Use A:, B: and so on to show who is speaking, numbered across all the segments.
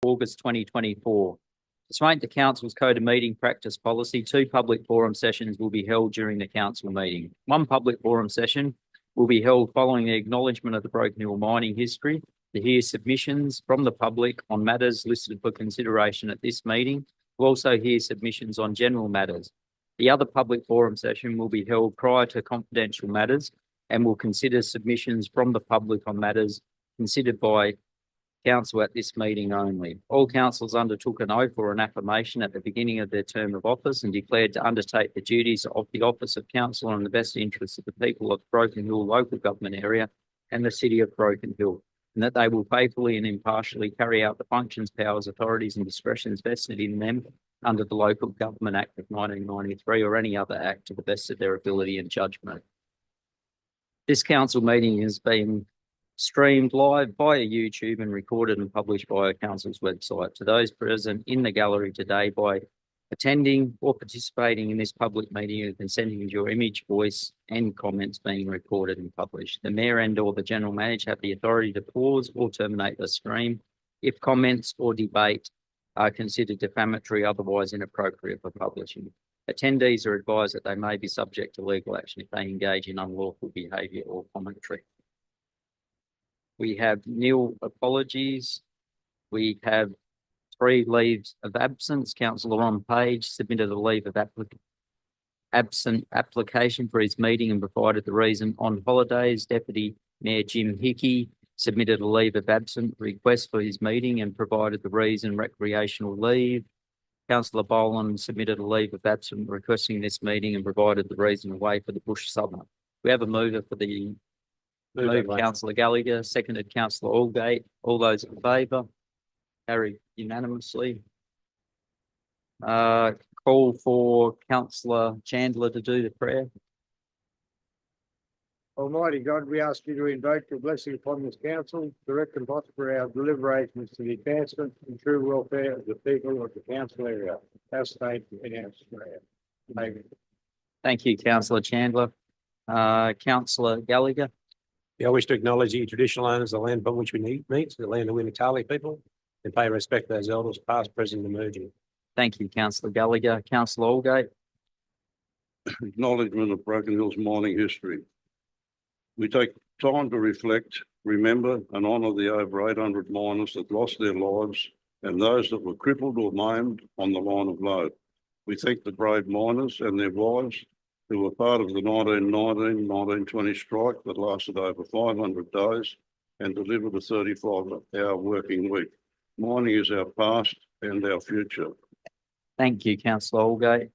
A: August 2024. Pursuant to Council's Code of Meeting Practice Policy, 2 public forum sessions will be held during the Council meeting. 1 public forum session will be held following the acknowledgement of the Broken Hill mining history to hear submissions from the public on matters listed for consideration at this meeting. We'll also hear submissions on general matters. The other public forum session will be held prior to confidential matters and will consider submissions from the public on matters considered by Council at this meeting only. All councillors undertook an oath or an affirmation at the beginning of their term of office and declared to undertake the duties of the office of councillor in the best interests of the people of the Broken Hill local government area and the city of Broken Hill, and that they will faithfully and impartially carry out the functions, powers, authorities and discretions vested in them under the Local Government Act of 1993 or any other act to the best of their ability and judgment. This council meeting has been streamed live via YouTube and recorded and published via Council's website. To those present in the gallery today, by attending or participating in this public meeting and consenting with your image, voice and comments being recorded and published. The Mayor and or the General Manager have the authority to pause or terminate the stream if comments or debate are considered defamatory, otherwise inappropriate for publishing. Attendees are advised that they may be subject to legal action if they engage in unlawful behaviour or commentary. We have nil apologies. We have 3 leaves of absence. Councillor on Page submitted a leave of absent application for his meeting and provided the reason. On holidays, Deputy Mayor Jim Hickey submitted a leave of absence request for his meeting and provided the reason, recreational leave. Councillor Boland submitted a leave of absence requesting this meeting and provided the reason away for the bush summer. We have a mover for the move, Councillor Gallagher, seconded Councillor Aldgate. All those in favour? Carried unanimously. Call for Councillor Chandler to do the prayer.
B: Almighty God, we ask you to invoke your blessing upon this council, direct and prosper our deliberations to the advancement and true welfare of the people of the council area, our state and our Australia. Amen.
A: Thank you, Councillor Chandler. Councillor Gallagher.
C: I wish to acknowledge the traditional owners of the land upon which we meet, the land of Winatali people, and pay respect to those elders, past, present, and emerging.
A: Thank you, Councillor Gallagher. Councillor Aldgate.
D: Acknowledgement of Broken Hill's mining history. We take time to reflect, remember, and honour the over 800 miners that lost their lives and those that were crippled or maimed on the line of load. We thank the brave miners and their wives who were part of the 1919-1920 strike that lasted over 500 days and delivered a 35-hour working week. Mining is our past and our future.
A: Thank you, Councillor Aldgate.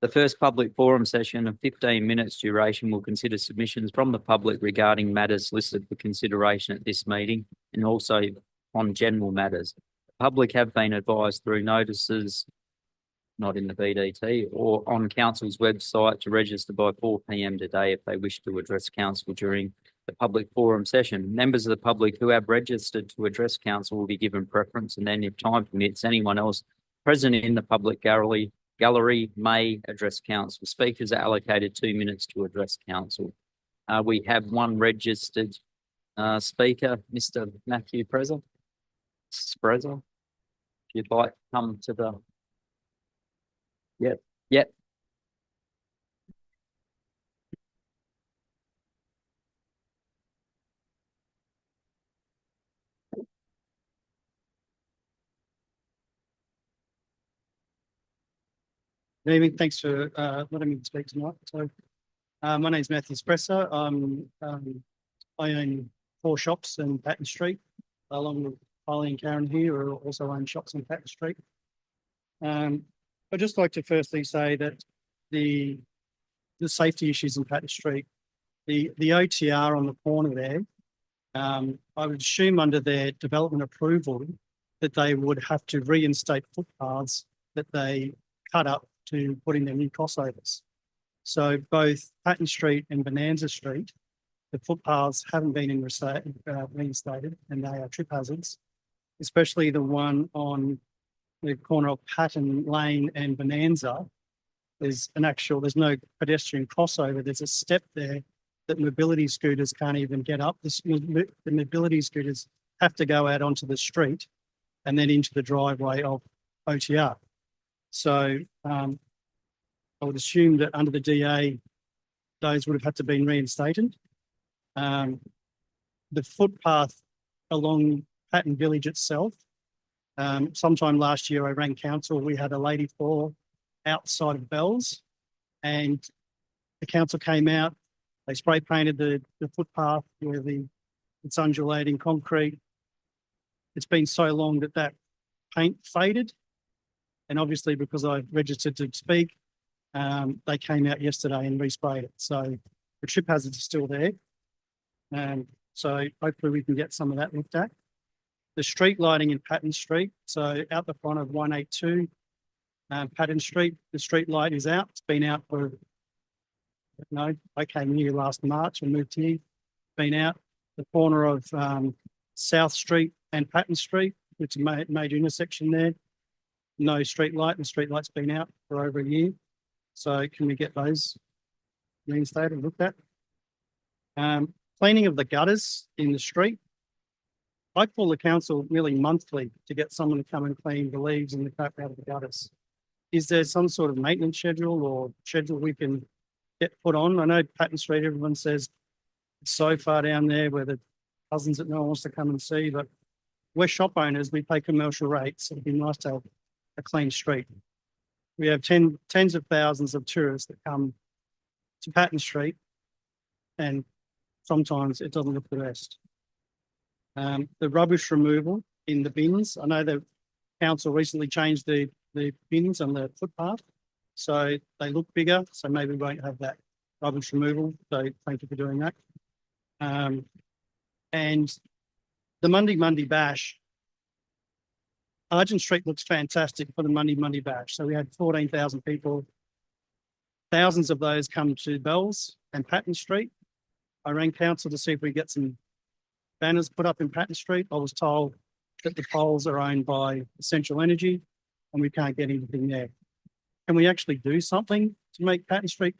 A: The first public forum session of 15 minutes duration will consider submissions from the public regarding matters listed for consideration at this meeting and also on general matters. The public have been advised through notices not in the BDT or on Council's website to register by 4 p.m. today if they wish to address Council during the public forum session. Members of the public who have registered to address Council will be given preference, and then if time permits, anyone else present in the public gallery may address Council. Speakers are allocated 2 minutes to address Council. We have 1 registered speaker, Mr. Matthew Preza. Preza, if you'd like to come to the... Yep.
E: Good evening. Thanks for letting me speak tonight. So, my name is Matthew Espresso. I own 4 shops in Patton Street, along with Holly and Karen here, who also own shops in Patton Street. I'd just like to firstly say that the safety issues in Patton Street, the OTR on the corner there, I would assume under their development approval that they would have to reinstate footpaths that they cut up to put in their new crossovers. So both Patton Street and Bonanza Street, the footpaths haven't been reinstated and they are trip hazards, especially the one on the corner of Patton Lane and Bonanza. There's no pedestrian crossover. There's a step there that mobility scooters can't even get up. The mobility scooters have to go out onto the street and then into the driveway of OTR. So I would assume that under the DA, those would have had to been reinstated. The footpath along Patton Village itself, sometime last year I rang council, we had a lady fall outside of Bells, and the council came out, they spray painted the footpath where it's undulating concrete. It's been so long that paint faded. And obviously because I registered to speak, they came out yesterday and resprayed it. So the trip hazard is still there. So hopefully we can get some of that looked at. The street lighting in Patton Street, so out the front of 182 Patton Street, the street light is out. It's been out for, I came here last March and moved here. Been out the corner of South Street and Patton Street, which is a major intersection there. No street light, and the street light's been out for over a year. So can we get those reinstated and looked at? Cleaning of the gutters in the street. I call the council nearly monthly to get someone to come and clean the leaves and the crap out of the gutters. Is there some sort of maintenance schedule or schedule we can get put on? I know Patton Street, everyone says it's so far down there where the cousins that no one wants to come and see, but we're shop owners, we pay commercial rates. It'd be nice to have a clean street. We have tens of thousands of tourists that come to Patton Street, and sometimes it doesn't look the best. The rubbish removal in the bins. I know the council recently changed the bins on the footpath, so they look bigger. So maybe we won't have that rubbish removal. So thank you for doing that. And the Monday Bash. Argent Street looks fantastic for the Monday Bash. So we had 14,000 people. Thousands of those come to Bells and Patton Street. I rang council to see if we get some banners put up in Patton Street. I was told that the poles are owned by Essential Energy and we can't get anything there. Can we actually do something to make Patton Street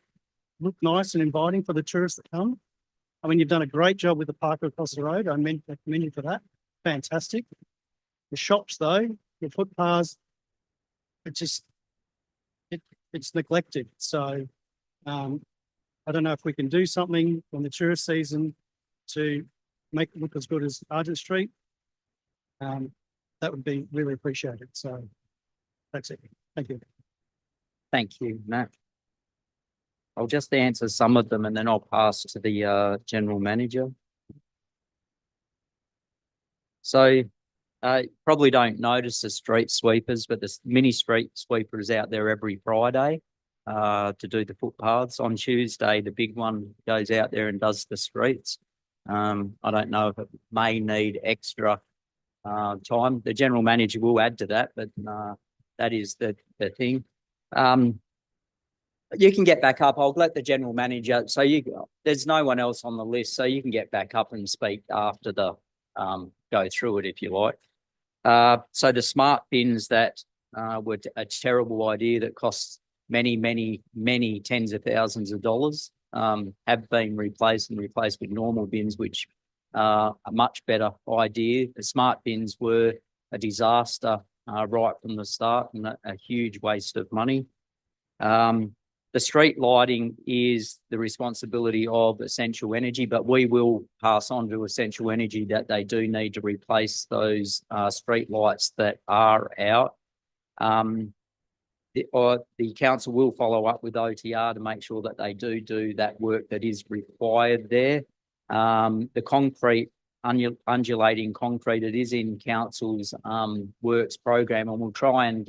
E: look nice and inviting for the tourists that come? I mean, you've done a great job with the park across the road. I commend you for that. Fantastic. The shops though, the footpaths, it's neglected. So I don't know if we can do something on the tourist season to make it look as good as Argent Street. That would be really appreciated. So that's it. Thank you.
A: Thank you, Matt. I'll just answer some of them and then I'll pass to the general manager. So probably don't notice the street sweepers, but the mini street sweeper is out there every Friday to do the footpaths. On Tuesday, the big one goes out there and does the streets. I don't know if it may need extra time. The general manager will add to that, but that is the thing. You can get back up. I'll let the general manager. So there's no one else on the list, so you can get back up and speak after the go through it if you like. So the smart bins that were a terrible idea that costs many tens of thousands of dollars have been replaced with normal bins, which are a much better idea. The smart bins were a disaster right from the start and a huge waste of money. The street lighting is the responsibility of Essential Energy, but we will pass on to Essential Energy that they do need to replace those street lights that are out. The council will follow up with OTR to make sure that they do that work that is required there. The concrete, undulating concrete, it is in council's works program, and we'll try and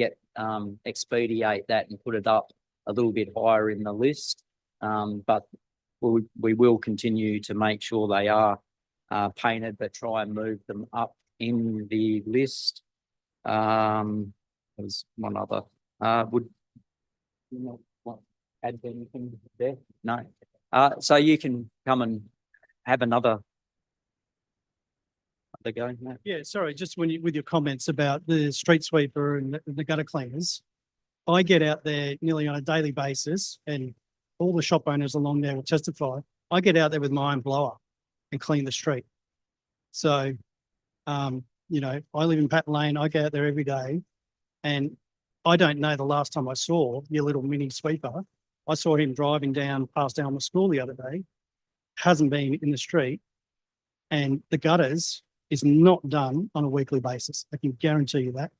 A: expedite that and put it up a little bit higher in the list. But we will continue to make sure they are painted, but try and move them up in the list. There's one other. Would you add anything there? No. So you can come and have another go, Matt.
E: Yeah, sorry, just with your comments about the street sweeper and the gutter cleaners, I get out there nearly on a daily basis, and all the shop owners along there will testify. I get out there with my own blower and clean the street. So you know, I live in Pat Lane, I go out there every day, and I don't know the last time I saw your little mini sweeper. I saw him driving down past Alma School the other day, hasn't been in the street, and the gutters is not done on a weekly basis. I can guarantee you that.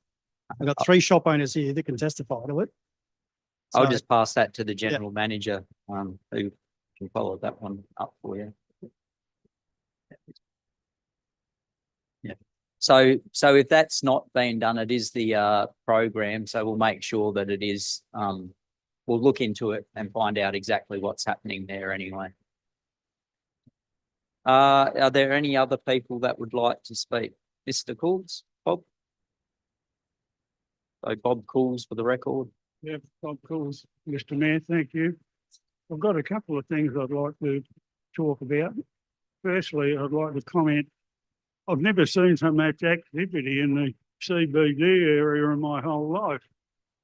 E: I've got 3 shop owners here that can testify to it.
A: I'll
E: So-
A: just pass that to the general manager, who can follow that one up for you. Yeah. So if that's not been done, it is the program. So we'll make sure that it is, we'll look into it and find out exactly what's happening there anyway. Are there any other people that would like to speak? Mr. Cools, Bob? So Bob Cools for the record.
F: Yeah, Bob Cools, Mr. Mayor, thank you. I've got a couple of things I'd like to talk about. Firstly, I'd like to comment, I've never seen so much activity in the CBD area in my whole life.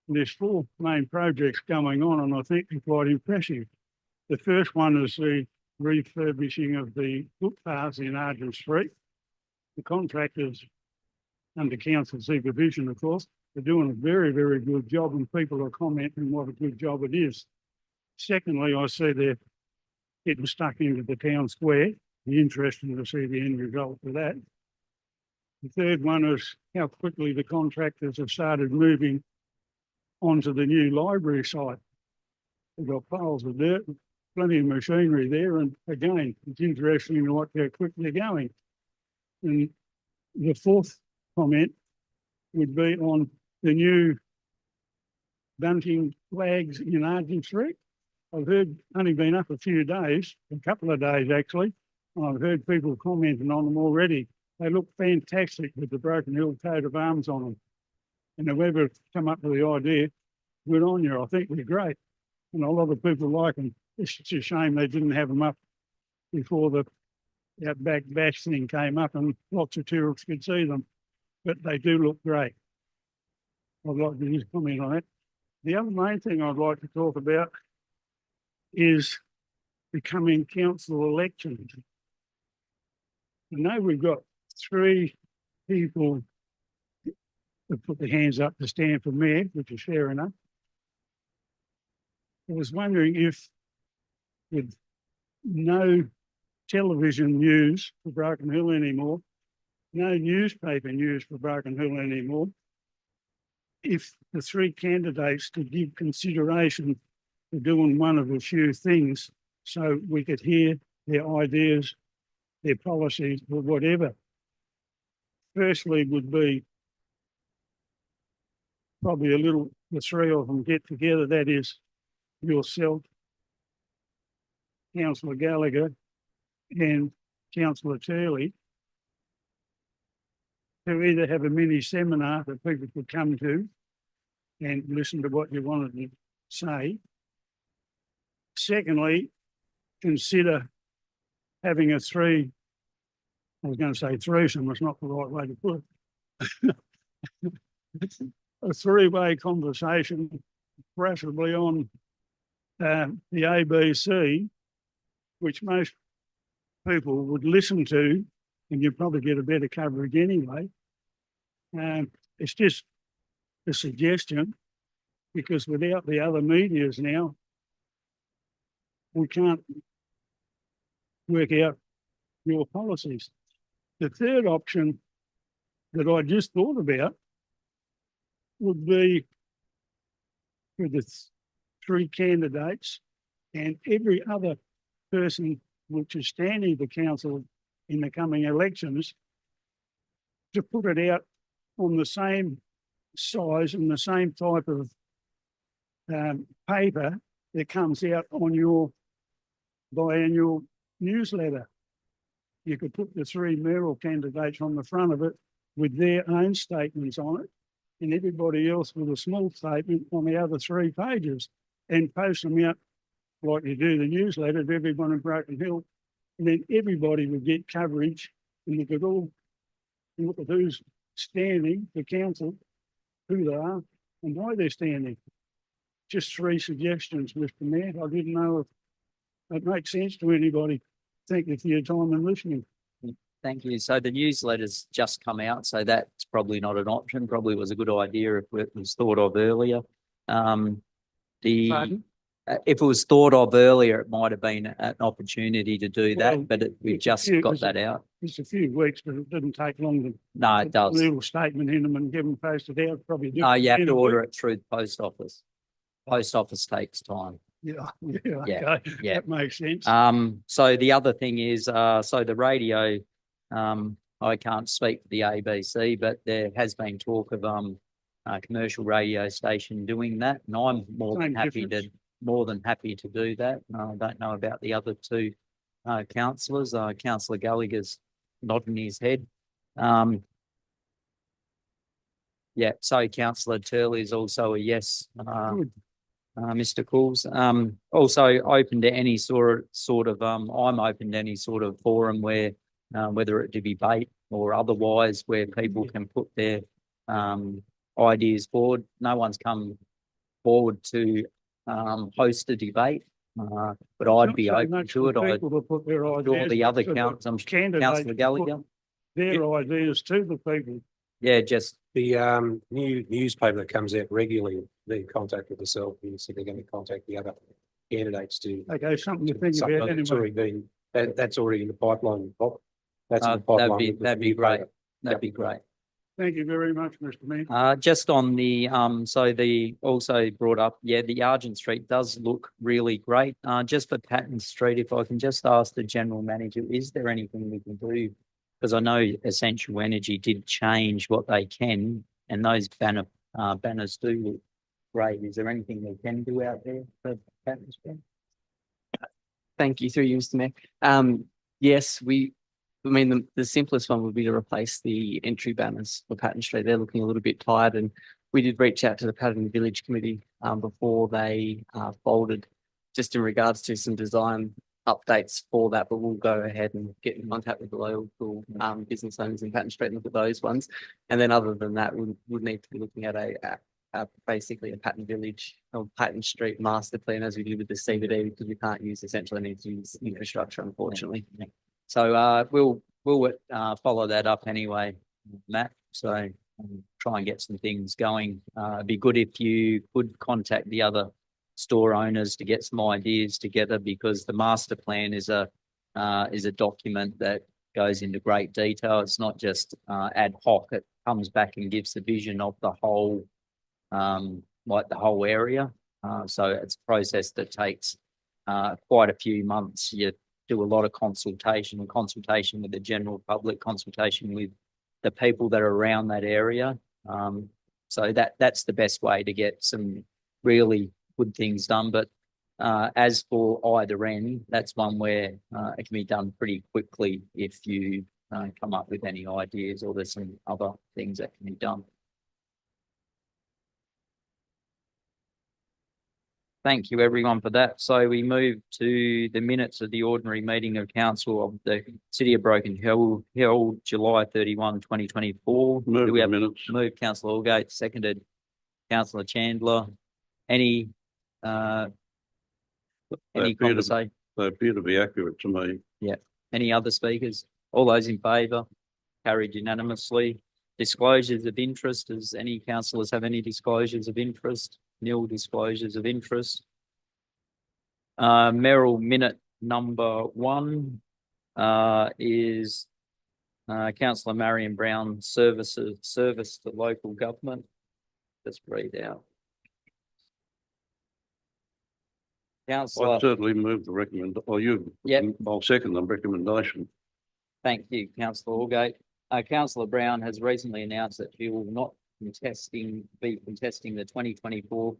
F: There's 4 main projects going on, and I think they're quite impressive. The first one is the refurbishing of the footpaths in Argent Street. The contractors, under council supervision, of course, they're doing a very, very good job, and people are commenting what a good job it is. Secondly, I see they're getting stuck into the town square. Be interesting to see the end result of that. The third one is how quickly the contractors have started moving onto the new library site. They've got piles of dirt, plenty of machinery there, and again, it's interesting to watch how quick they're going. And the fourth comment would be on the new bunting flags in Argent Street. I've heard, only been up a few days, a couple of days actually, and I've heard people commenting on them already. They look fantastic with the Broken Hill coat of arms on them. And whoever come up with the idea, good on you. I think they're great. And a lot of people like them. It's just a shame they didn't have them up before the Outback Bash thing came up and lots of tourists could see them. But they do look great. I'd like to just comment on it. The other main thing I'd like to talk about is becoming council elections. I know we've got 3 people that put their hands up to stand for mayor, which is fair enough. I was wondering if, with no television news for Broken Hill anymore, no newspaper news for Broken Hill anymore, if the 3 candidates could give consideration for doing one of a few things so we could hear their ideas, their policies, or whatever. Firstly would be probably the 3 of them get together, that is yourself, Councillor Gallagher and Councillor Turley, to either have a mini seminar that people could come to and listen to what you wanted to say. Secondly, consider having a 3, I was going to say threesome, it's not the right way to put it. A 3-way conversation, preferably on the ABC, which most people would listen to, and you'd probably get a better coverage anyway. It's just a suggestion, because without the other medias now, we can't work out your policies. The third option that I just thought about would be for the 3 candidates and every other person which is standing for council in the coming elections, to put it out on the same size and the same type of paper that comes out on your biannual newsletter. You could put the 3 mayoral candidates on the front of it with their own statements on it, and everybody else with a small statement on the other 3 pages, and post them out like you do the newsletter to everyone in Broken Hill, and then everybody would get coverage, and you could all look at who's standing for council, who they are, and why they're standing. Just 3 suggestions, Mr. Mayor. I didn't know if it makes sense to anybody. Thank you for your time and listening.
A: Thank you. So the newsletter's just come out, so that's probably not an option. Probably was a good idea if it was thought of earlier.
F: Pardon?
A: If it was thought of earlier, it might have been an opportunity to do
F: Well,
A: that, but we've
F: it's a
A: just
F: few-
A: got
F: it's a-
A: that out.
F: It's a few weeks, but it didn't take long to.
A: No, it
F: put
A: does.
F: a little statement in them and give them posted out, probably.
A: No, you have
F: in
A: to
F: a
A: order
F: week.
A: it through the post office. Post office takes time.
F: Yeah,
A: Yeah,
F: okay,
A: yeah.
F: that makes sense.
A: So the other thing is, so the radio, I can't speak for the ABC, but there has been talk of, a commercial radio station doing that, and I'm
F: Same difference.
A: more than happy to do that. I don't know about the other two, councillors. Councillor Gallagher's nodding his head. Yeah, so councillor Turley is also a yes.
F: Good.
A: Mr. Cools, also open to any sort of, I'm open to any sort of forum where, whether it to be debate or otherwise, where people can put their, ideas forward. No one's come forward to, host a debate, but I'd be
F: Not so
A: open
F: much
A: to it.
F: for
A: I'd
F: people to put their
A: sure
F: ideas,
A: the
F: but
A: other
F: for the
A: councillor
F: candidates to put
A: Gallagher,
F: their ideas to the people.
A: yeah, just,
C: The new newspaper that comes out regularly, they contact with myself and said they're going to contact the other candidates to.
F: Okay, something to think
C: something
F: about
C: that's
F: anyway.
C: already been, that's already in the pipeline, Bob. That's in the
A: that'd
C: pipeline.
A: be,
C: with the
A: that'd be
C: new
A: great.
C: paper.
A: That'd be great.
F: Thank you very much, Mr. Mayor.
A: Just on the, so the, also brought up, yeah, the Argent Street does look really great. Just for Patton Street, if I can just ask the general manager, is there anything we can do? Because I know Essential Energy did change what they can, and those banners do look great. Is there anything they can do out there for Patton Street?
G: Thank you through you, Mr. Mayor. Yes, the simplest one would be to replace the entry banners for Patton Street. They're looking a little bit tired, and we did reach out to the Patton Village Committee before they folded, just in regards to some design updates for that, but we'll go ahead and get in contact with the local business owners in Patton Street and look at those ones. And then other than that, we would need to be looking at basically a Patton Village or Patton Street master plan as we do with the CBD, because we can't use Essential Energy's infrastructure, unfortunately.
A: So we'll follow that up anyway, Matt. So try and get some things going. It'd be good if you could contact the other store owners to get some ideas together, because the master plan is a document that goes into great detail. It's not just ad hoc. It comes back and gives the vision of the whole, like the whole area. So it's a process that takes quite a few months. You do a lot of consultation with the general public, consultation with the people that are around that area. So that's the best way to get some really good things done. But as for either end, that's one where it can be done pretty quickly if you come up with any ideas, or there's some other things that can be done. Thank you, everyone, for that. So we move to the minutes of the ordinary meeting of council of the City of Broken Hill, held July 31, 2024.
D: Move
A: Do we
D: the
A: have
D: minutes.
A: moved councillor Allgate, seconded councillor Chandler? Any
D: appear to-
A: conversation?
D: They appear to be accurate to me.
A: Any other speakers? All those in favour? Carried unanimously. Disclosures of interest. Does any councillors have any disclosures of interest? Nil disclosures of interest. Merrill minute number 1 is councillor Marion Brown service to local government. Just read out.
D: I
A: Councillor,
D: certainly move the recommend, or you.
A: Yep.
D: I'll second the recommendation.
A: thank you, councillor Allgate. Councillor Brown has recently announced that she will not be contesting the 2024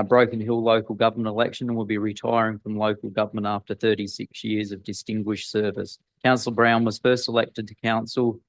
A: Broken Hill local government election, and will be retiring from local government after 36 years of distinguished service. Councillor Brown was first elected to council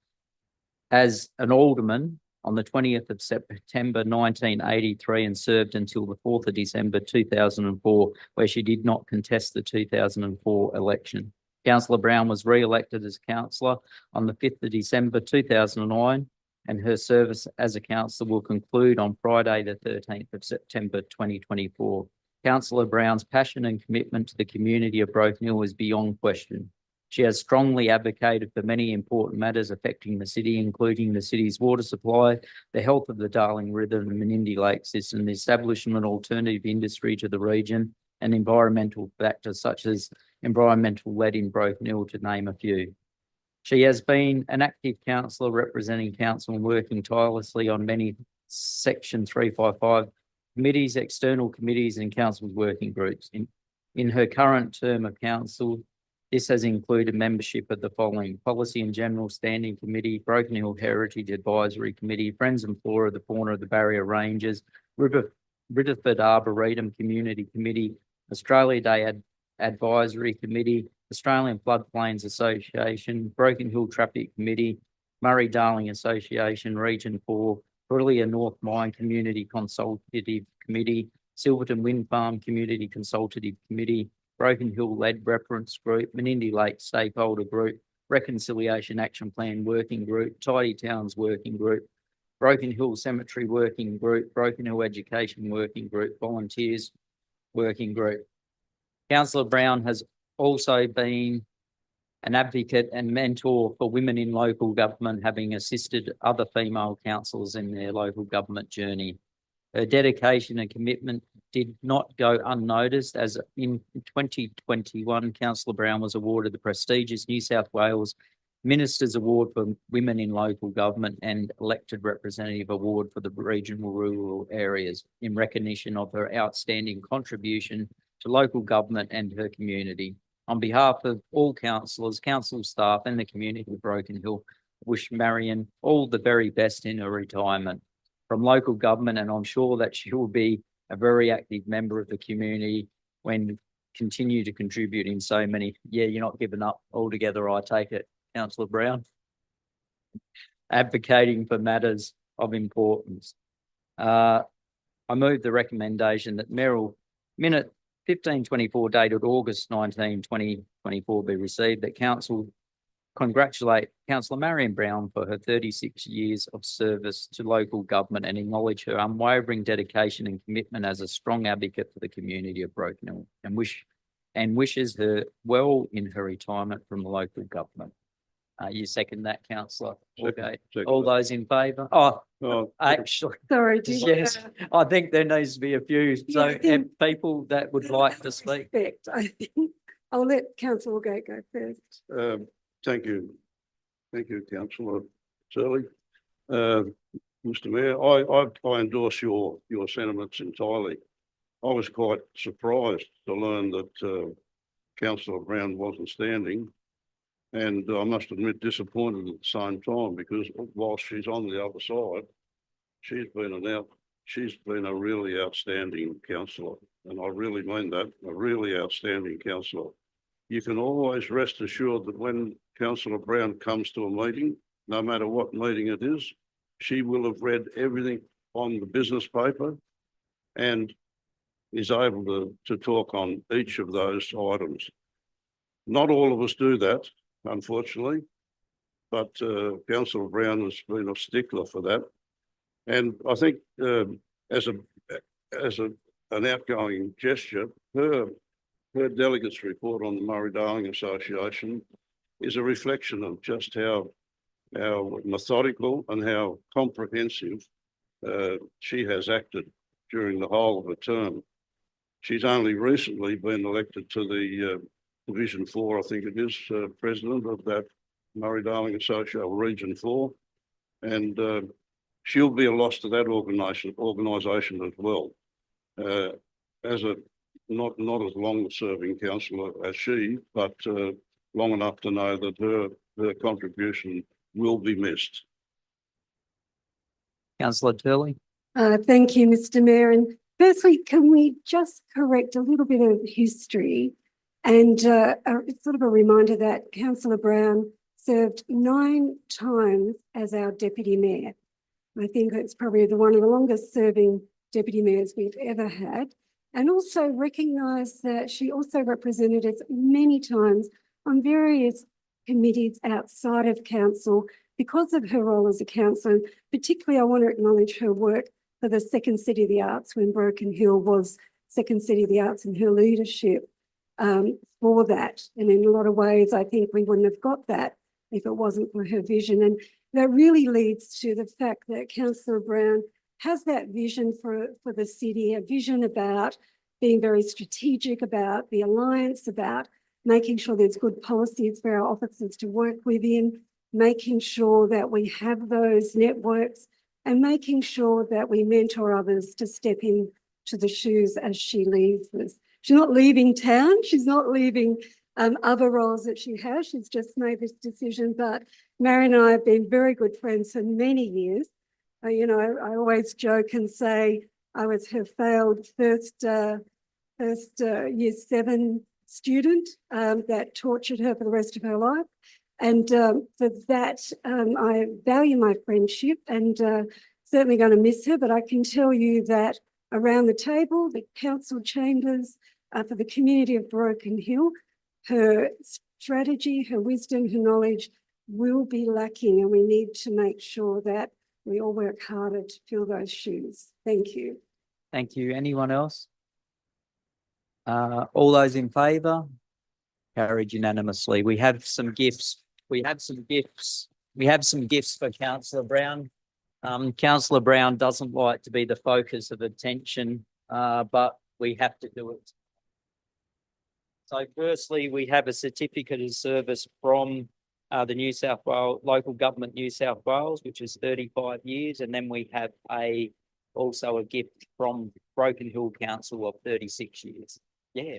A: as an alderman on the 20th of September 1983 and served until the 4th of December 2004, where she did not contest the 2004 election. Councillor Brown was re-elected as councillor on the 5th of December 2009, and her service as a councillor will conclude on Friday, the 13th of September 2024. Councillor Brown's passion and commitment to the community of Broken Hill is beyond question. She has strongly advocated for many important matters affecting the city, including the city's water supply, the health of the Darling River and Menindee Lake system, the establishment of alternative industry to the region, and environmental factors such as environmental lead in Broken Hill, to name a few. She has been an active councillor representing council and working tirelessly on many Section 355 committees, external committees and council's working groups. In her current term of council, this has included membership of the following: Policy and General Standing Committee, Broken Hill Heritage Advisory Committee, Friends and Flora, the Fauna of the Barrier Ranges, Riverford Arboretum Community Committee, Australia Day Advisory Committee, Australian Floodplains Association, Broken Hill Traffic Committee, Murray-Darling Association, Region 4, Brillia North Mine Community Consultative Committee, Silverton Wind Farm Community Consultative Committee, Broken Hill Lead Reference Group, Menindee Lake Stakeholder Group, Reconciliation Action Plan Working Group, Tidy Towns Working Group, Broken Hill Cemetery Working Group, Broken Hill Education Working Group, Volunteers Working Group. Councillor Brown has also been an advocate and mentor for women in local government, having assisted other female councillors in their local government journey. Her dedication and commitment did not go unnoticed, as in 2021, Councillor Brown was awarded the prestigious New South Wales Minister's Award for Women in Local Government and Elected Representative Award for the regional rural areas in recognition of her outstanding contribution to local government and her community. On behalf of all councillors, council staff and the community of Broken Hill, wish Marion all the very best in her retirement from local government, and I'm sure that she will be a very active member of the community when continue to contribute in so many. Yeah, you're not giving up altogether, I take it, Councillor Brown. Advocating for matters of importance. I move the recommendation that minute 1524 dated August 19, 2024 be received, that council congratulate Councillor Marion Brown for her 36 years of service to local government and acknowledge her unwavering dedication and commitment as a strong advocate for the community of Broken Hill, and wishes her well in her retirement from local government. You second that, councillor? Okay. All those in favour? Oh, actually,
H: Sorry,
A: yes, I think there needs to be a few. So people that would like to speak.
H: I think I'll let Councillor Gate go first.
D: Thank you. Thank you, Councillor Shirley. Mr. Mayor, I endorse your sentiments entirely. I was quite surprised to learn that Councillor Brown wasn't standing, and I must admit disappointed at the same time, because whilst she's on the other side, she's been a really outstanding councillor, and I really mean that, a really outstanding councillor. You can always rest assured that when Councillor Brown comes to a meeting, no matter what meeting it is, she will have read everything on the business paper and is able to talk on each of those items. Not all of us do that, unfortunately, but Councillor Brown has been a stickler for that. And I think as an outgoing gesture, her delegates report on the Murray-Darling Association is a reflection of just how methodical and how comprehensive she has acted during the whole of her term. She's only recently been elected to the Division 4, I think it is, president of that Murray-Darling Association, Region 4, and she'll be a loss to that organisation as well. As a not as long-serving councillor as she, but long enough to know that her contribution will be missed.
A: Councillor Turley.
H: Thank you, Mr. Mayor. And firstly, can we just correct a little bit of history and sort of a reminder that Councillor Brown served 9 times as our deputy mayor. I think it's probably one of the longest serving deputy mayors we've ever had. And also recognise that she also represented us many times on various committees outside of council because of her role as a councillor. Particularly, I want to acknowledge her work for the Second City of the Arts when Broken Hill was Second City of the Arts, and her leadership for that. And in a lot of ways, I think we wouldn't have got that if it wasn't for her vision. And that really leads to the fact that Councillor Brown has that vision for the city, a vision about being very strategic about the alliance, about making sure there's good policies for our officers to work within, making sure that we have those networks and making sure that we mentor others to step in to the shoes as she leaves us. She's not leaving town. She's not leaving other roles that she has. She's just made this decision. But Marion and I have been very good friends for many years. You know, I always joke and say I was her failed first year 7 student that tortured her for the rest of her life. And for that, I value my friendship and certainly going to miss her. But I can tell you that around the table, the council chambers for the community of Broken Hill, her strategy, her wisdom, her knowledge will be lacking, and we need to make sure that we all work harder to fill those shoes. Thank you.
A: Thank you. Anyone else? All those in favour? Carried unanimously. We have some gifts. We have some gifts for Councillor Brown. Councillor Brown doesn't like to be the focus of attention, but we have to do it. So firstly, we have a certificate of service from the New South Wales Local Government New South Wales, which is 35 years, and then we have also a gift from Broken Hill Council of 36 years. Yeah.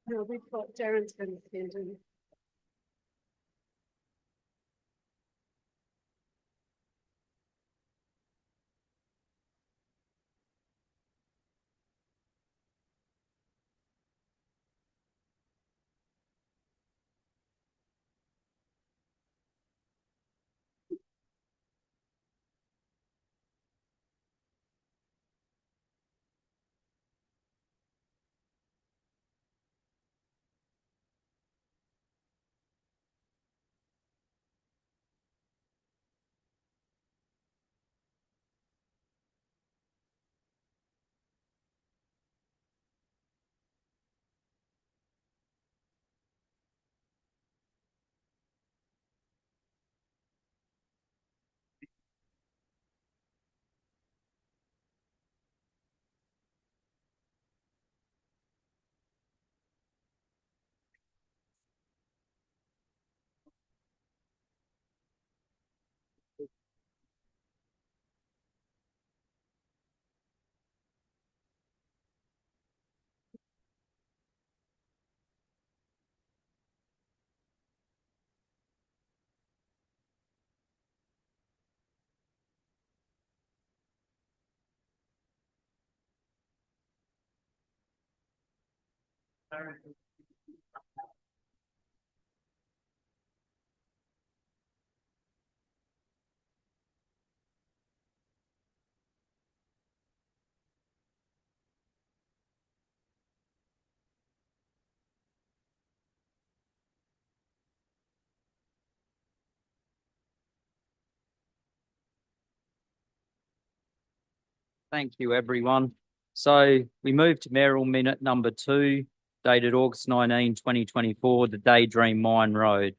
H: No, we've got Darren's going to stand in.
A: Thank you, everyone. So we move to mayoral minute number 2, dated August 19, 2024, the Daydream Mine Road.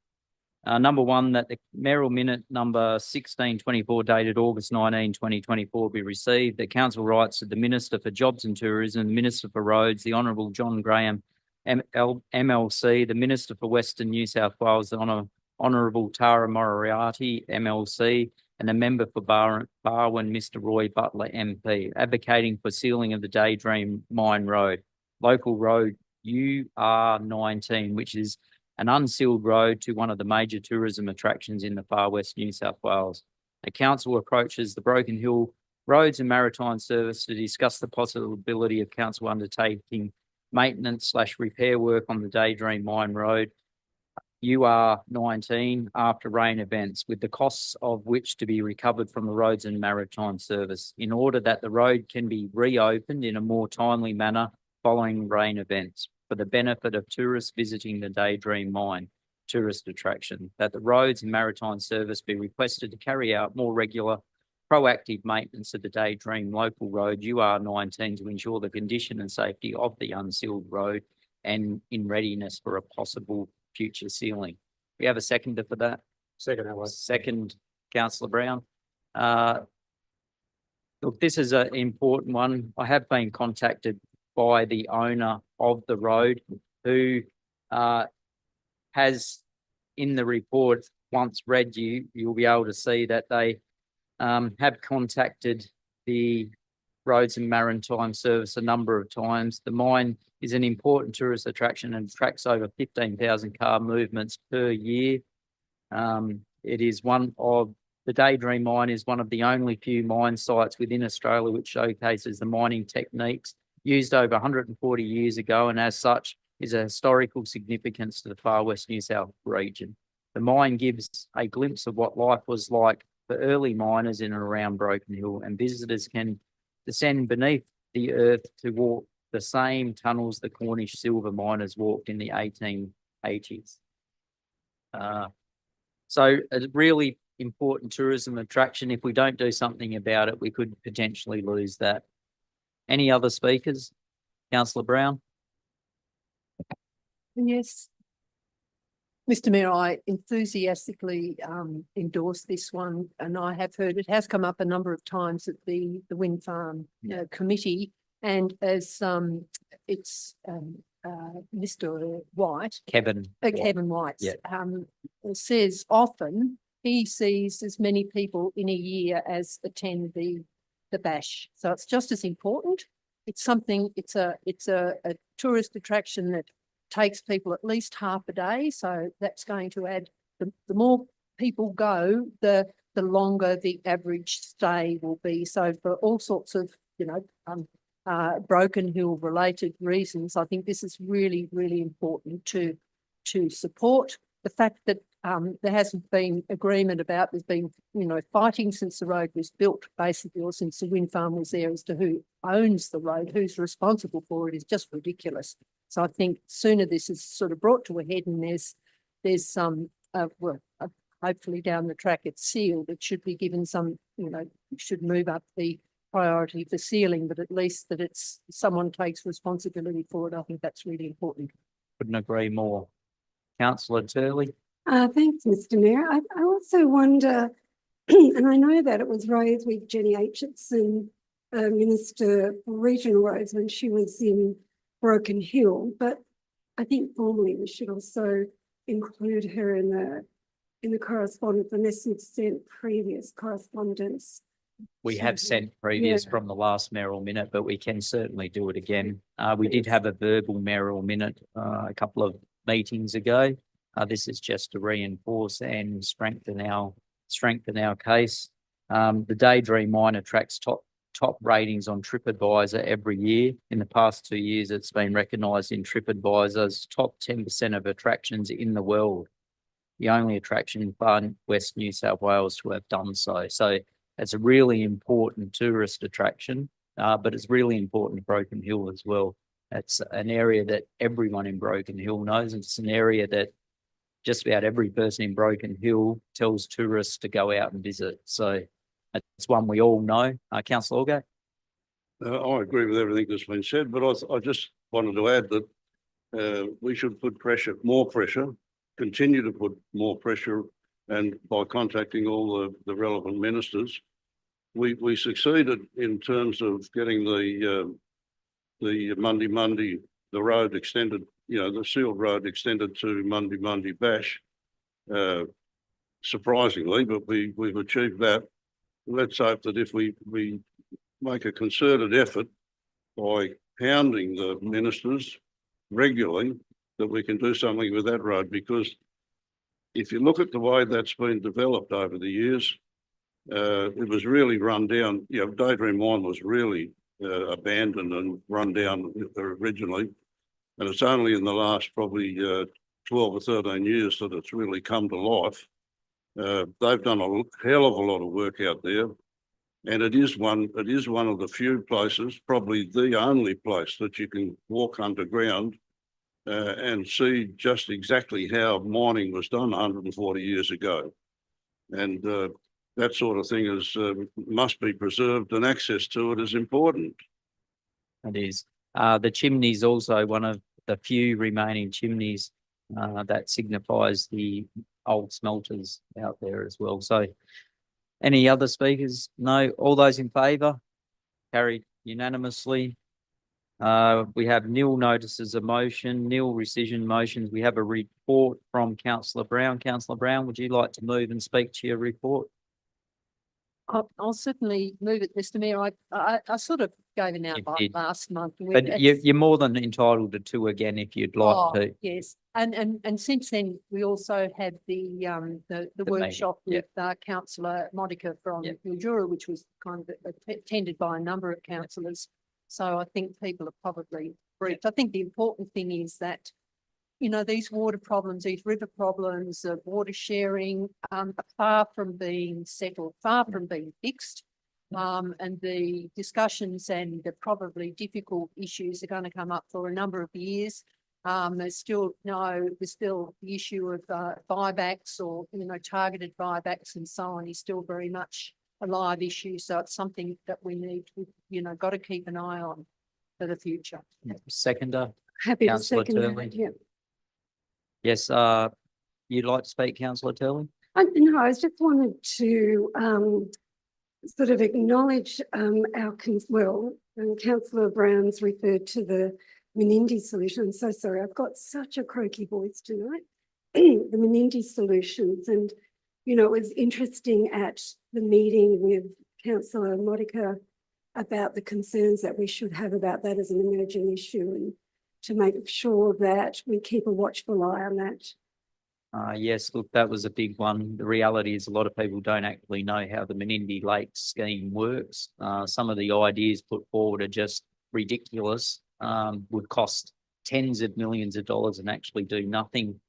A: Number 1, that the mayoral minute number 1624, dated August 19, 2024, be received. The council writes to the Minister for Jobs and Tourism, the Minister for Roads, the Honourable John Graham, MLC, the Minister for Western New South Wales, the Honourable Tara Moriarty, MLC, and the Member for Barwon, Mr. Roy Butler, MP, advocating for sealing of the Daydream Mine Road, local road UR19, which is an unsealed road to one of the major tourism attractions in the far west New South Wales. The council approaches the Broken Hill Roads and Maritime Service to discuss the possibility of council undertaking maintenance/repair work on the Daydream Mine Road UR19 after rain events, with the costs of which to be recovered from the Roads and Maritime Service in order that the road can be reopened in a more timely manner following rain events for the benefit of tourists visiting the Daydream Mine tourist attraction, that the Roads and Maritime Service be requested to carry out more regular proactive maintenance of the Daydream local road UR19 to ensure the condition and safety of the unsealed road and in readiness for a possible future sealing. We have a seconder for that.
C: Second, Howard.
A: Second, councillor Brown. Look, this is an important one. I have been contacted by the owner of the road who has in the report, once read you'll be able to see that they have contacted the Roads and Maritime Service a number of times. The mine is an important tourist attraction and attracts over 15,000 car movements per year. It is the Daydream Mine is one of the only few mine sites within Australia which showcases the mining techniques used over 140 years ago, and as such is a historical significance to the far west New South region. The mine gives a glimpse of what life was like for early miners in and around Broken Hill, and visitors can descend beneath the earth to walk the same tunnels the Cornish silver miners walked in the 1880s. So a really important tourism attraction. If we don't do something about it, we could potentially lose that. Any other speakers? Councillor Brown?
I: Yes. Mr. Mayor, I enthusiastically endorse this one, and I have heard it has come up a number of times at the wind farm committee, and as Mr. White, Kevin White, says often he sees as many people in a year as attend the bash. So it's just as important. It's something. It's a tourist attraction that takes people at least half a day. So that's going to add. The more people go, the longer the average stay will be. So for all sorts of Broken Hill related reasons, I think this is really, really important to support. The fact that there hasn't been agreement about, there's been, fighting since the road was built, basically, or since the wind farm was there, as to who owns the road, who's responsible for it, is just ridiculous. So I think sooner this is sort of brought to a head and there's some, hopefully down the track it's sealed, it should be given some, should move up the priority for sealing, but at least that it's someone takes responsibility for it. I think that's really important.
A: Couldn't agree more. Councillor Turley?
H: Thanks, Mr. Mayor. I also wonder, and I know that it was raised with Jenny Aitchison, Minister for Regional Roads, when she was in Broken Hill, but I think formally we should also include her in the correspondence, unless you've sent previous correspondence.
A: We have sent previous from the last mayoral minute, but we can certainly do it again. We did have a verbal mayoral minute a couple of meetings ago. This is just to reinforce and strengthen our case. The Daydream Mine attracts top top ratings on TripAdvisor every year. In the past 2 years, it's been recognised in TripAdvisor's top 10% of attractions in the world. The only attraction in Far West New South Wales to have done so. So it's a really important tourist attraction, but it's really important to Broken Hill as well. It's an area that everyone in Broken Hill knows. It's an area that just about every person in Broken Hill tells tourists to go out and visit. So it's one we all know. Councillor Allgate?
D: I agree with everything that's been said, but I just wanted to add that we should put more pressure, continue to put more pressure, and by contacting all the relevant ministers, we succeeded in terms of getting the the road extended, the sealed road extended to Mundi Bash. Surprisingly, but we've achieved that. Let's hope that if we make a concerted effort by hounding the ministers regularly, that we can do something with that road, because if you look at the way that's been developed over the years, it was really run down. Daydream Wine was really abandoned and run down originally, and it's only in the last probably 12 or 13 years that it's really come to life. They've done a hell of a lot of work out there, and it is one of the few places, probably the only place, that you can walk underground and see just exactly how mining was done 140 years ago. And that sort of thing must be preserved, and access to it is important.
A: It is. The chimney is also one of the few remaining chimneys that signifies the old smelters out there as well. So any other speakers? No. All those in favour? Carried unanimously. We have nil notices of motion, nil rescission motions. We have a report from Councillor Brown. Councillor Brown, would you like to move and speak to your report?
I: I'll certainly move it, Mr. Mayor. I sort of gave an outline
A: did.
I: last month.
A: But you're more than entitled to two again if you'd like to.
I: Yes, and since then we also had the workshop
A: meeting.
I: with Councillor Monica from Mildura, which was kind of attended by a number of councillors. So I think people are probably briefed. I think the important thing is that, these water problems, these river problems, water sharing, are far from being settled, far from being fixed. And the discussions and the probably difficult issues are going to come up for a number of years. There's still the issue of buybacks or, targeted buybacks and so on is still very much a live issue. So it's something that we need to, got to keep an eye on for the future.
A: Seconder?
H: Happy to
A: Councillor
H: second that,
A: Turley.
H: yeah.
A: Yes, you'd like to speak, Councillor Turley?
H: No, I just wanted to sort of acknowledge Councillor Brown's referred to the Menindee solution. I'm so sorry, I've got such a croaky voice tonight. The Menindee solutions, and it was interesting at the meeting with Councillor Monica about the concerns that we should have about that as an emerging issue, and to make sure that we keep a watchful eye on that.
A: Yes, look, that was a big one. The reality is a lot of people don't actually know how the Menindee Lake scheme works. Some of the ideas put forward are just ridiculous, would cost tens of millions of dollars and actually do nothing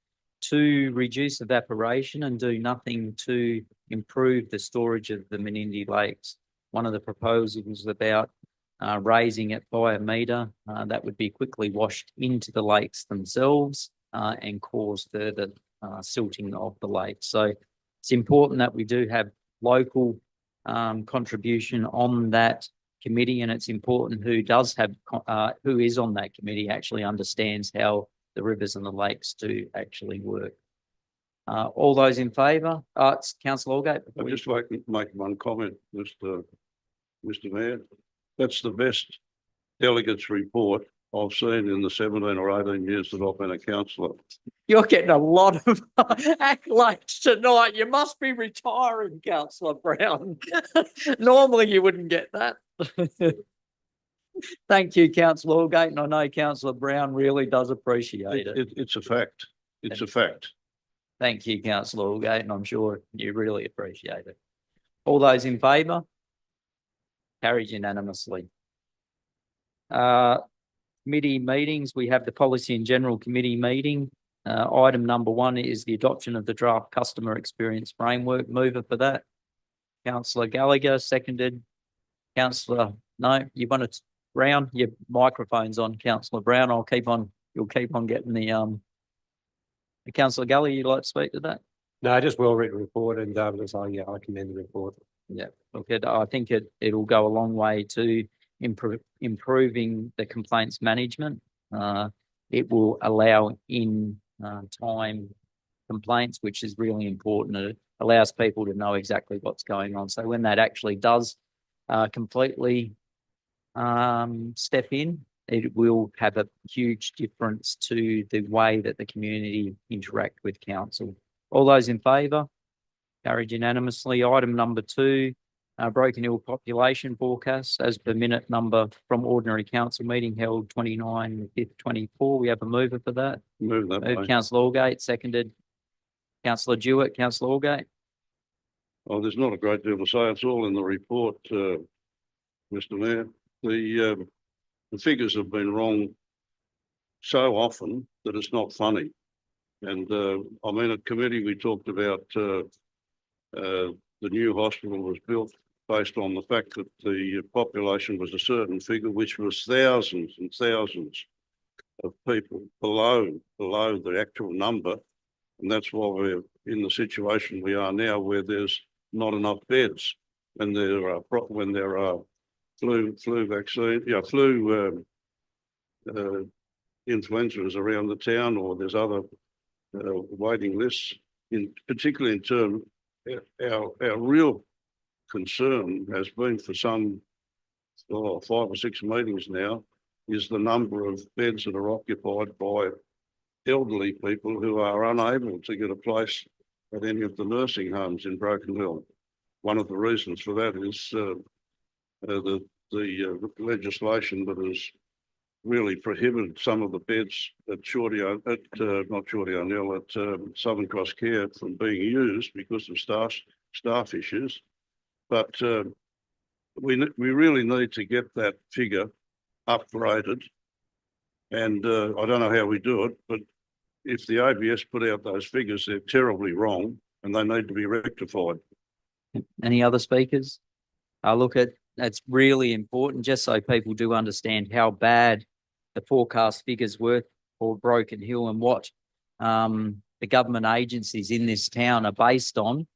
A: to reduce evaporation and do nothing to improve the storage of the Menindee Lakes. One of the proposals was about raising it by a metre that would be quickly washed into the lakes themselves and cause further silting of the lake. So it's important that we do have local contribution on that committee, and it's important who is on that committee actually understands how the rivers and the lakes do actually work. All those in favour? It's Councillor Allgate.
D: I'd just like to make one comment, Mr. Mayor. That's the best delegates report I've seen in the 17 or 18 years that I've been a councillor.
A: You're getting a lot of accolades tonight. You must be retiring, Councillor Brown. Normally you wouldn't get that. Thank you, Councillor Allgate, and I know Councillor Brown really does appreciate it.
D: It's a fact. It's a fact.
A: Thank you, Councillor Allgate, and I'm sure you really appreciate it. All those in favour? Carried unanimously. Committee meetings, we have the Policy and General Committee meeting. Item number 1 is the adoption of the draft customer experience framework. Mover for that. Councillor Gallagher, seconded. Councillor, no, you want to, Brown, your microphone's on, Councillor Brown. You'll keep on getting the Councillor Gallagher, you'd like to speak to that?
C: No, just well-written report and, I commend the report.
A: Yeah, look, I think it'll go a long way to improving the complaints management. It will allow in time complaints, which is really important. It allows people to know exactly what's going on. So when that actually does completely step in, it will have a huge difference to the way that the community interact with council. All those in favour? Carried unanimously. Item number 2, Broken Hill population forecast as per minute number from ordinary council meeting held 29/5/24. We have a mover for that.
D: Move that way.
A: Councillor Allgate, seconded. Councillor Jewett, Councillor Allgate.
D: Oh, there's not a great deal to say. It's all in the report, Mr. Mayor. The figures have been wrong so often that it's not funny. And I mean, at committee, we talked about the new hospital was built based on the fact that the population was a certain figure, which was thousands and thousands of people below the actual number. And that's why we're in the situation we are now, where there's not enough beds when there are flu influenzas around the town, or there's other waiting lists. Particularly in terms, our real concern has been for some 5 or 6 meetings now, is the number of beds that are occupied by elderly people who are unable to get a place at any of the nursing homes in Broken Hill. One of the reasons for that is the legislation that has really prohibited some of the beds at Southern Cross Care from being used because of staff issues. But we really need to get that figure upgraded. And I don't know how we do it, but if the ABS put out those figures, they're terribly wrong and they need to be rectified.
A: Any other speakers? That's really important, just so people do understand how bad the forecast figures were for Broken Hill and what the government agencies in this town are based on.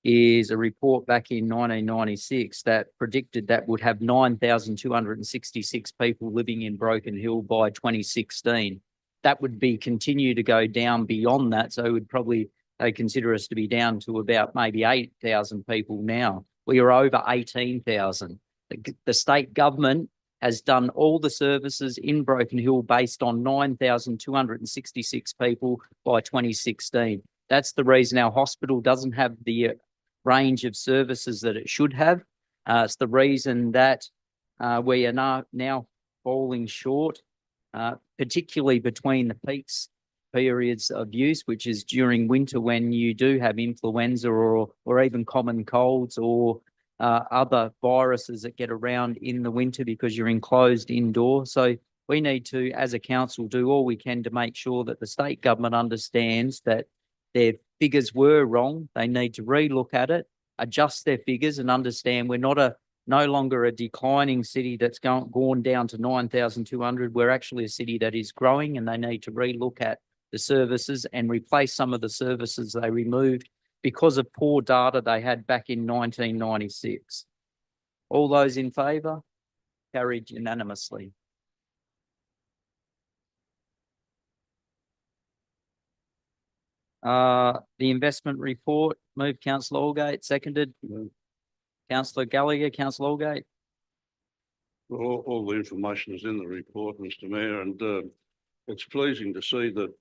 A: Is a report back in 1996 that predicted that would have 9,266 people living in Broken Hill by 2016. That would continue to go down beyond that. So they consider us to be down to about maybe 8,000 people now. We are over 18,000. The state government has done all the services in Broken Hill based on 9,266 people by 2016. That's the reason our hospital doesn't have the range of services that it should have. It's the reason that we are now falling short, particularly between the peaks periods of use, which is during winter when you do have influenza or even common colds or other viruses that get around in the winter because you're enclosed indoor. So we need to, as a council, do all we can to make sure that the state government understands that their figures were wrong. They need to relook at it, adjust their figures and understand we're no longer a declining city that's gone down to 9,200. We're actually a city that is growing, and they need to relook at the services and replace some of the services they removed because of poor data they had back in 1996. All those in favour? Carried unanimously. The investment report, moved Councillor Allgate, seconded. Councillor Gallagher, Councillor Allgate.
D: All the information is in the report, Mr. Mayor, and it's pleasing to see that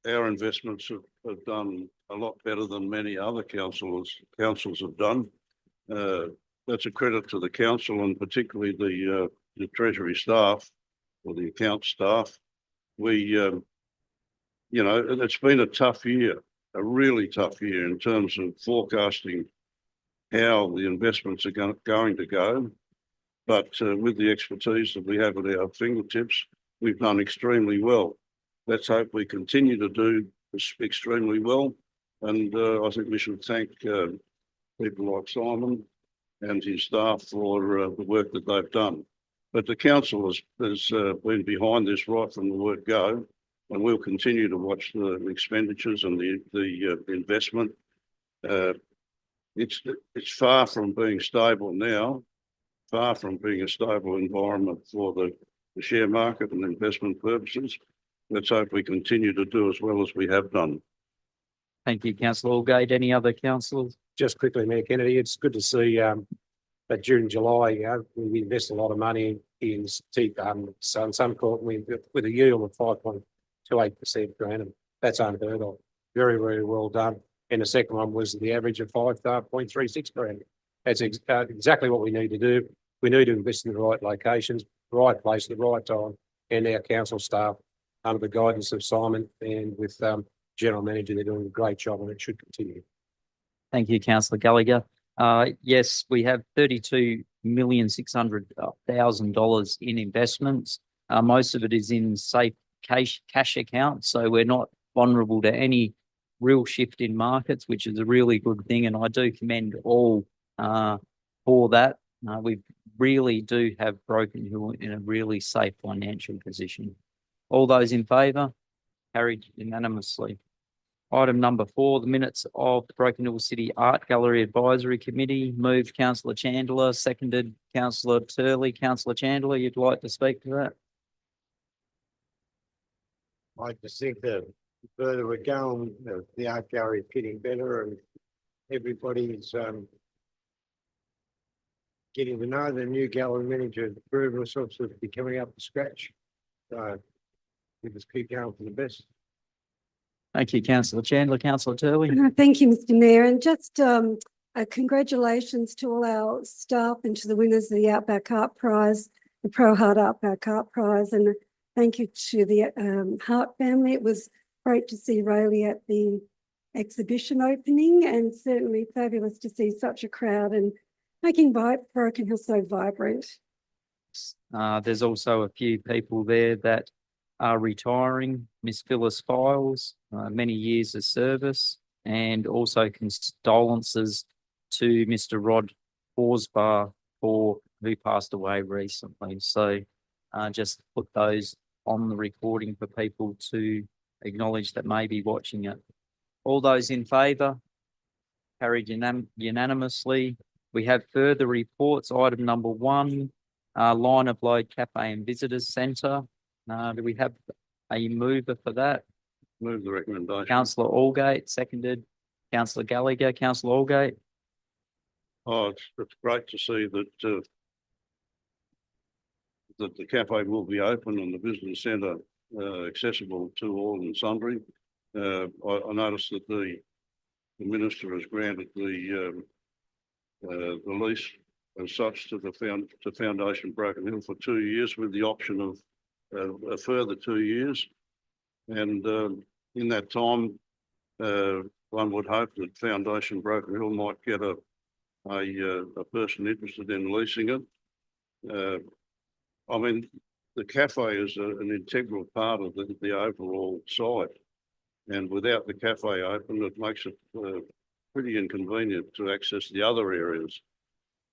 D: our investments have done a lot better than many other councils have done. That's a credit to the council and particularly the Treasury staff or the account staff. It's been a tough year, a really tough year in terms of forecasting how the investments are going to go. But with the expertise that we have at our fingertips, we've done extremely well. Let's hope we continue to do extremely well. And I think we should thank people like Simon and his staff for the work that they've done. But the council has been behind this right from the word go, and we'll continue to watch the expenditures and the investment. It's far from being stable now, far from being a stable environment for the share market and investment purposes. Let's hope we continue to do as well as we have done.
A: Thank you, councillor Allgate. Any other councillors?
C: Just quickly, Mayor Kennedy, it's good to see that during July, we invest a lot of money in Suncorp with a yield of 5.28% per annum. That's unheard of. Very, very well done. And the second one was the average of 5.36 per annum. That's exactly what we need to do. We need to invest in the right locations, the right place at the right time, and our council staff under the guidance of Simon and with General Manager, they're doing a great job and it should continue.
A: Thank you, councillor Gallagher. Yes, we have $32,600,000 in investments. Most of it is in safe cash accounts, so we're not vulnerable to any real shift in markets, which is a really good thing. And I do commend all for that. We really do have Broken Hill in a really safe financial position. All those in favour? Carried unanimously. Item number 4, the minutes of the Broken Hill City Art Gallery Advisory Committee. Moved councillor Chandler, seconded councillor Turley. Councillor Chandler, you'd like to speak to that?
B: I just think that the further we're going, the art gallery is getting better and everybody's getting to know the new gallery manager, proven ourselves to be coming up to scratch. So we just keep going for the best.
A: Thank you, councillor Chandler. Councillor Turley.
H: Thank you, Mr. Mayor, and just congratulations to all our staff and to the winners of the Outback Art Prize, the Pro Heart Outback Art Prize, and thank you to the Hart family. It was great to see Rayleigh at the exhibition opening, and certainly fabulous to see such a crowd and making Broken Hill so vibrant.
A: There's also a few people there that are retiring. Miss Phyllis Files, many years of service, and also condolences to Mr. Rod Horsbar who passed away recently. So just put those on the recording for people to acknowledge that may be watching it. All those in favour? Carried unanimously. We have further reports. Item number 1, Line of Load Cafe and Visitors Centre. Do we have a mover for that?
D: Move the recommendation.
A: Councillor Allgate, seconded. Councillor Gallagher. Councillor Allgate.
D: Oh, it's great to see that that the cafe will be open and the visitor centre accessible to all and sundry. I noticed that the minister has granted the lease as such to the Foundation Broken Hill for 2 years with the option of a further 2 years. And in that time, one would hope that Foundation Broken Hill might get a person interested in leasing it. I mean, the cafe is an integral part of the overall site, and without the cafe open, it makes it pretty inconvenient to access the other areas.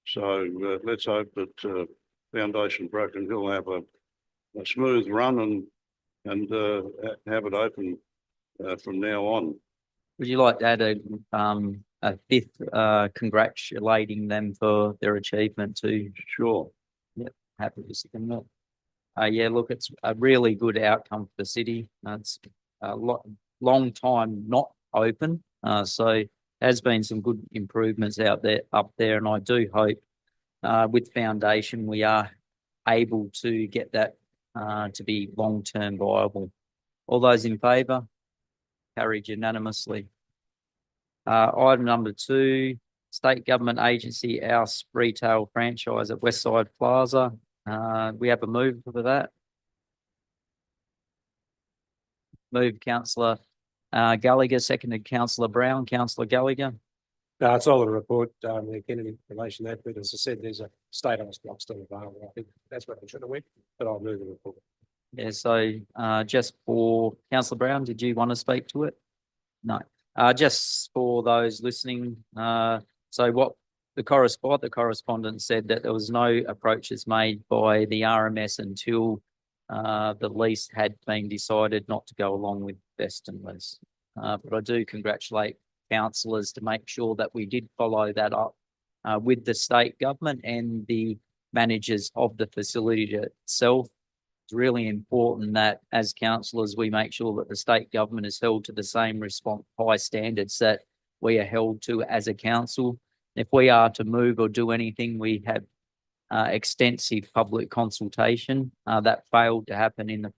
D: So let's hope that Foundation Broken Hill have a smooth run and have it open from now on.
A: Would you like to add a fifth congratulating them for their achievement too?
D: Sure.
A: Yep, happy to second that. Yeah, look, it's a really good outcome for the city. It's a long time not open, so has been some good improvements up there, and I do hope with Foundation we are able to get that to be long-term viable. All those in favour? Carried unanimously. Item number 2, State Government Agency House Retail Franchise at Westside Plaza. We have a move for that. Moved councillor Gallagher, seconded councillor Brown. Councillor Gallagher.
C: No, it's all in the report, Kennedy, in relation to that, but as I said, there's a status block still available. I think that's what I should have went, but I'll move the report.
A: Yeah, so just for Councillor Brown, did you want to speak to it? No. Just for those listening, so what the correspondent said that there was no approaches made by the RMS until the lease had been decided not to go along with Western lease. But I do congratulate councillors to make sure that we did follow that up with the state government and the managers of the facility itself. It's really important that as councillors, we make sure that the state government is held to the same high standards that we are held to as a council. If we are to move or do anything, we have extensive public consultation that failed to happen in the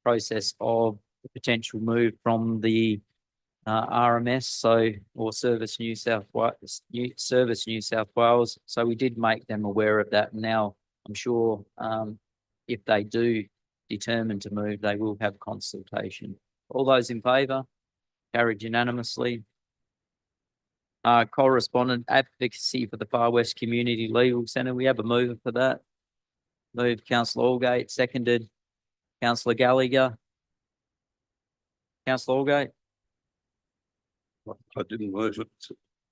A: process of the potential move from the RMS, or Service New South Wales. So we did make them aware of that. Now I'm sure if they do determine to move, they will have consultation. All those in favour? Carried unanimously. Correspondent advocacy for the Far West Community Legal Centre. We have a mover for that. Moved Councillor Allgate, seconded Councillor Gallagher. Councillor Allgate?
D: I didn't move it.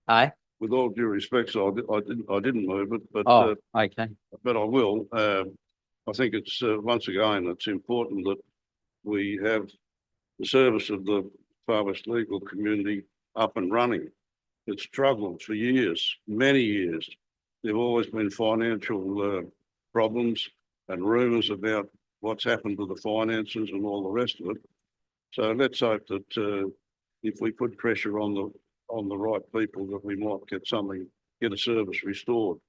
A: Aye.
D: With all due respect, so I didn't move it, but
A: Okay.
D: but I will. I think it's once again, it's important that we have the service of the Far West legal community up and running. It's struggled for years, many years. There've always been financial problems and rumours about what's happened to the finances and all the rest of it. So let's hope that if we put pressure on the right people, that we might get a service restored.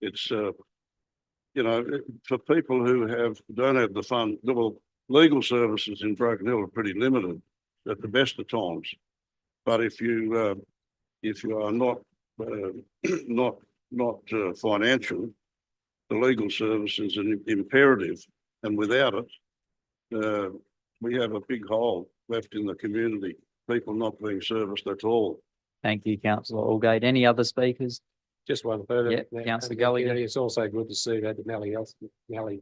D: It's you know, for people who don't have the fund, well, legal services in Broken Hill are pretty limited at the best of times. But if you are not financial, the legal service is an imperative, and without it, we have a big hole left in the community. People not being serviced at all.
A: Thank you, Councillor Allgate. Any other speakers?
C: Just one further.
A: Yeah, Councillor Gallagher.
C: It's also good to see that the Mallee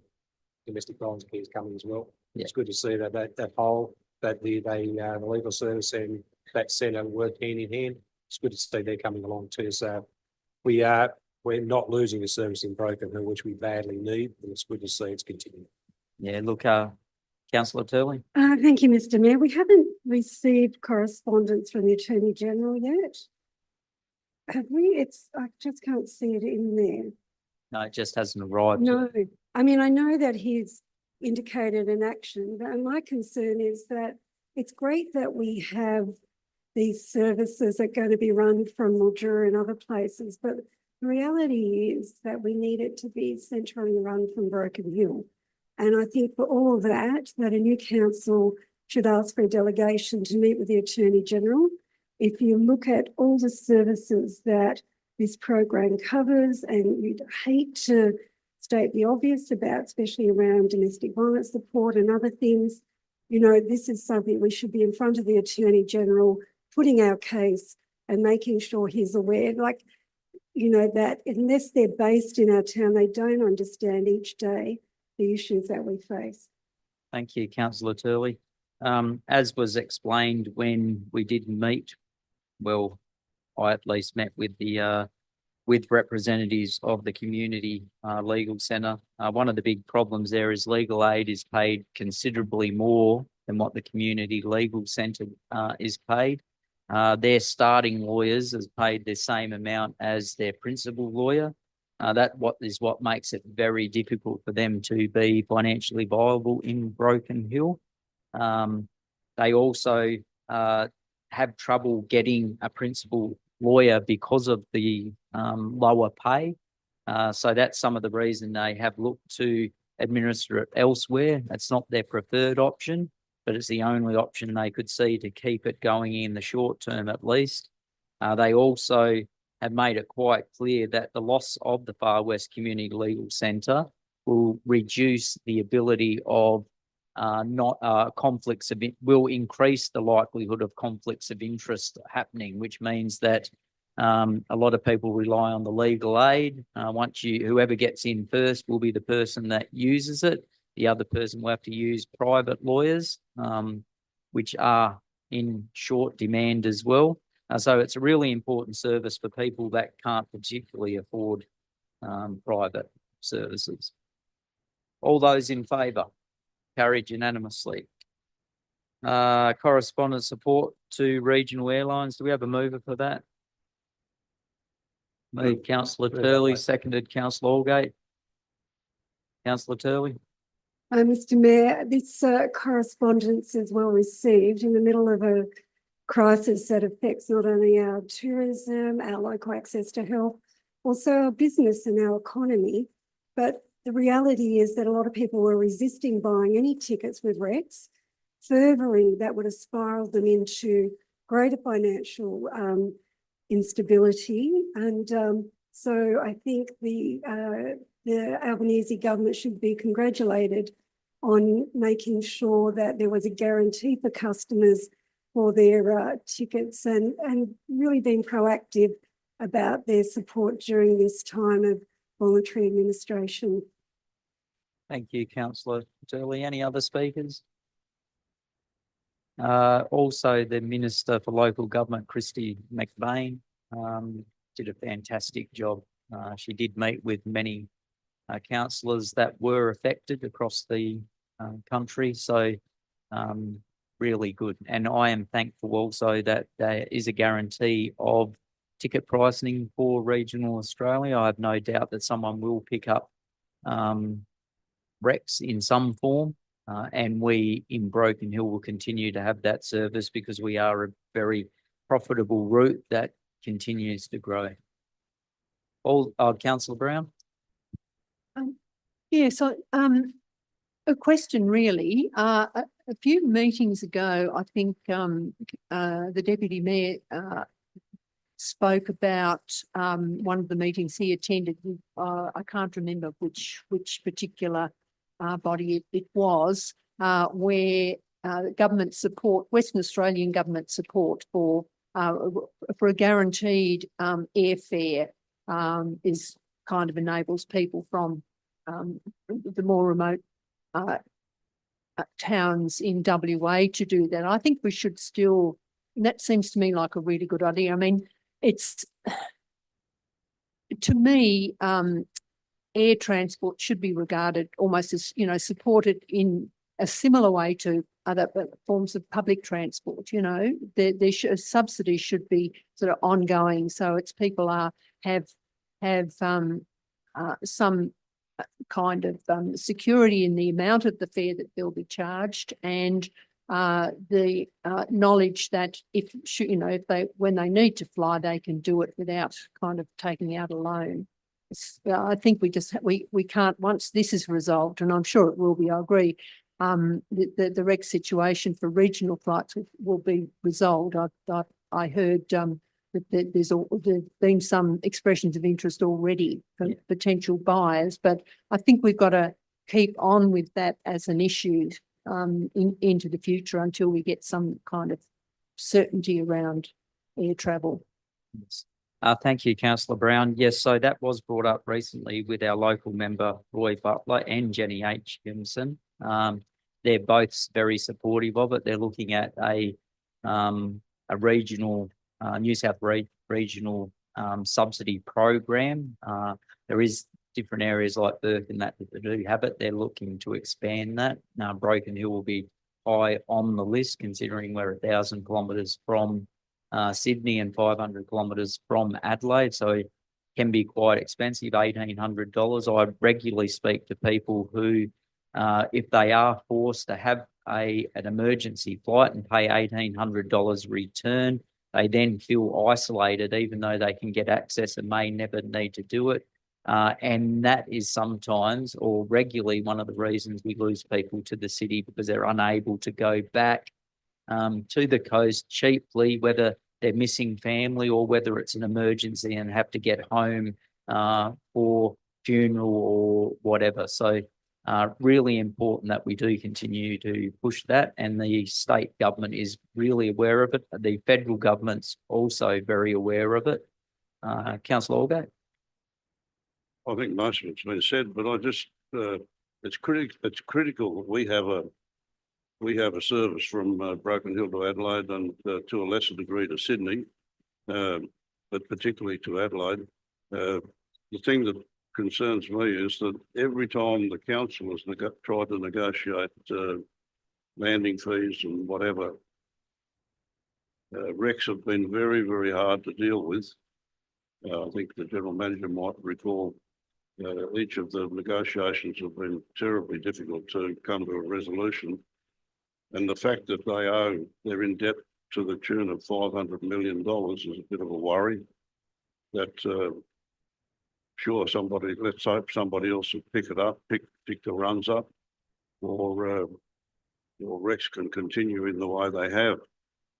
C: domestic violence care is coming as well.
A: Yeah.
C: It's good to see that whole, that the legal service and that centre work hand in hand. It's good to see they're coming along too. So we're not losing the service in Broken Hill, which we badly need, and it's good to see it's continuing.
A: Yeah, look, Councillor Turley.
H: Thank you, Mr. Mayor. We haven't received correspondence from the Attorney General yet. Have we? I just can't see it in there.
A: No, it just hasn't arrived.
H: No, I mean, I know that he's indicated an action, but my concern is that it's great that we have these services that are going to be run from Mildura and other places, but the reality is that we need it to be centrally run from Broken Hill. And I think for all of that a new council should ask for a delegation to meet with the Attorney General. If you look at all the services that this program covers, and you'd hate to state the obvious about, especially around domestic violence support and other things, you know, this is something we should be in front of the Attorney General, putting our case and making sure he's aware, like, you know, that unless they're based in our town, they don't understand each day the issues that we face.
A: Thank you, Councillor Turley. As was explained when we did meet, well, I at least met with the with representatives of the community legal centre. One of the big problems there is legal aid is paid considerably more than what the community legal centre is paid. Their starting lawyers is paid the same amount as their principal lawyer. What makes it very difficult for them to be financially viable in Broken Hill. They also have trouble getting a principal lawyer because of the lower pay. So that's some of the reason they have looked to administer it elsewhere. It's not their preferred option, but it's the only option they could see to keep it going in the short term at least. They also have made it quite clear that the loss of the Far West Community Legal Centre will reduce the ability of will increase the likelihood of conflicts of interest happening, which means that A lot of people rely on the legal aid. Whoever gets in first will be the person that uses it. The other person will have to use private lawyers, which are in short demand as well. So it's a really important service for people that can't particularly afford private services. All those in favour? Carried unanimously. Correspondence support to regional airlines. Do we have a mover for that? Moved Councillor Turley, seconded Councillor Allgate. Councillor Turley.
H: Mr Mayor, this correspondence is well received in the middle of a crisis that affects not only our tourism, our local access to health, also our business and our economy. But the reality is that a lot of people were resisting buying any tickets with Rex. Furthering, that would have spiraled them into greater financial instability. And so I think the Albanese government should be congratulated on making sure that there was a guarantee for customers for their tickets and really being proactive about their support during this time of voluntary administration.
A: Thank you, Councillor Turley. Any other speakers? Also, the Minister for Local Government, Christy McBain, did a fantastic job. She did meet with many councillors that were affected across the country. So really good. And I am thankful also that there is a guarantee of ticket pricing for regional Australia. I have no doubt that someone will pick up Rex in some form. And we in Broken Hill will continue to have that service because we are a very profitable route that continues to grow. Councillor Brown.
I: So a question really. A few meetings ago, I think the Deputy Mayor spoke about one of the meetings he attended. I can't remember which particular body it was, where government support, Western Australian government support for a guaranteed airfare is kind of enables people from the more remote towns in WA to do that. I think we should still, and that seems to me like a really good idea. I mean, it's, to me, air transport should be regarded almost as, supported in a similar way to other forms of public transport. Subsidies should be sort of ongoing, so it's people have some kind of security in the amount of the fare that they'll be charged, and the knowledge that when they need to fly, they can do it without kind of taking out a loan. I think we can't, once this is resolved, and I'm sure it will be, I agree, the Rex situation for regional flights will be resolved. I heard that there's been some expressions of interest already from potential buyers, but I think we've got to keep on with that as an issue into the future until we get some kind of certainty around air travel.
A: Yes. Thank you, Councillor Brown. Yes, so that was brought up recently with our local member, Roy Butler, and Jenny Atkinson. They're both very supportive of it. They're looking at a regional, New South regional subsidy program. There is different areas like Burke and that do have it. They're looking to expand that. Broken Hill will be high on the list, considering we're 1,000 kilometres from Sydney and 500 kilometres from Adelaide, so it can be quite expensive, $1,800. I regularly speak to people who, if they are forced to have an emergency flight and pay $1,800 return, they then feel isolated, even though they can get access and may never need to do it. And that is sometimes or regularly one of the reasons we lose people to the city, because they're unable to go back to the coast cheaply, whether they're missing family or whether it's an emergency and have to get home for funeral or whatever. So really important that we do continue to push that, and the state government is really aware of it. The federal government's also very aware of it. Councillor Allgate.
D: I think most of it's been said, but I just, it's critical that we have a service from Broken Hill to Adelaide and to a lesser degree to Sydney, but particularly to Adelaide. The thing that concerns me is that every time the council has tried to negotiate landing fees and whatever, Rex have been very, very hard to deal with. I think the general manager might recall each of the negotiations have been terribly difficult to come to a resolution. And the fact that they're in debt to the tune of $500 million is a bit of a worry. That sure, let's hope somebody else will pick it up, pick the runs up, or Rex can continue in the way they have.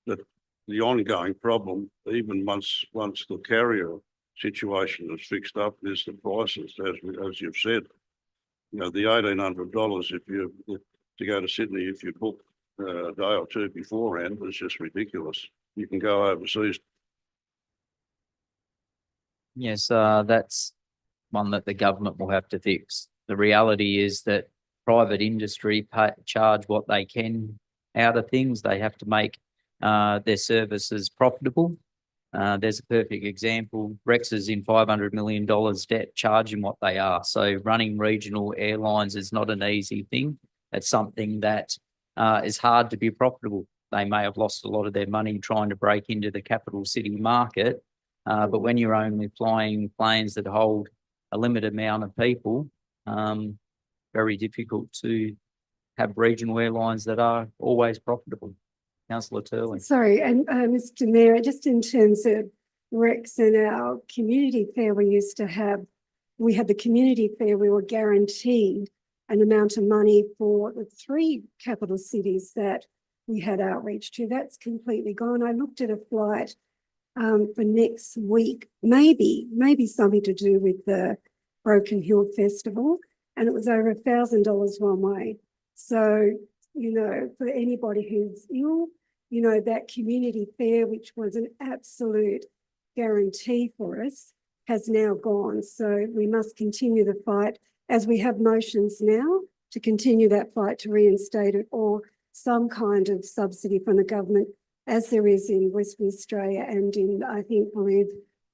D: That the ongoing problem, even once the carrier situation is fixed up, is the prices, as you've said. You know, the $1,800 to go to Sydney if you book a day or two beforehand is just ridiculous. You can go overseas.
A: Yes, that's one that the government will have to fix. The reality is that private industry charge what they can out of things. They have to make their services profitable. There's a perfect example. Rex is in $500 million debt, charging what they are. So running regional airlines is not an easy thing. It's something that is hard to be profitable. They may have lost a lot of their money trying to break into the capital city market. But when you're only flying planes that hold a limited amount of people, very difficult to have regional airlines that are always profitable. Councillor Turley.
H: Sorry, and Mr. Mayor, just in terms of Rex and our community fair we used to have, we had the community fair, we were guaranteed an amount of money for the 3 capital cities that we had outreach to. That's completely gone. I looked at a flight for next week, maybe something to do with the Broken Hill Festival, and it was over $1,000 one way. So, you know, for anybody who's ill, you know, that community fair, which was an absolute guarantee for us, has now gone. So we must continue the fight, as we have motions now, to continue that fight to reinstate it, or some kind of subsidy from the government, as there is in Western Australia and in, I think,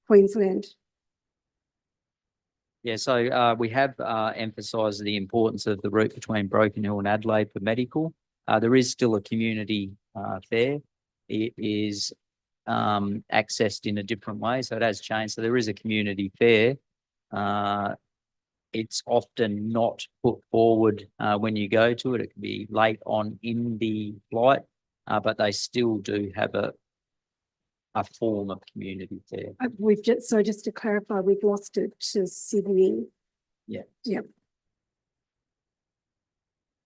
H: Queensland.
A: Yeah, so we have emphasised the importance of the route between Broken Hill and Adelaide for medical. There is still a community fair. It is accessed in a different way, so it has changed. So there is a community fair. It's often not put forward when you go to it. It can be late on in the flight, but they still do have a form of community fair.
H: We've just to clarify, we've lost it to Sydney.
A: Yeah.
H: Yep.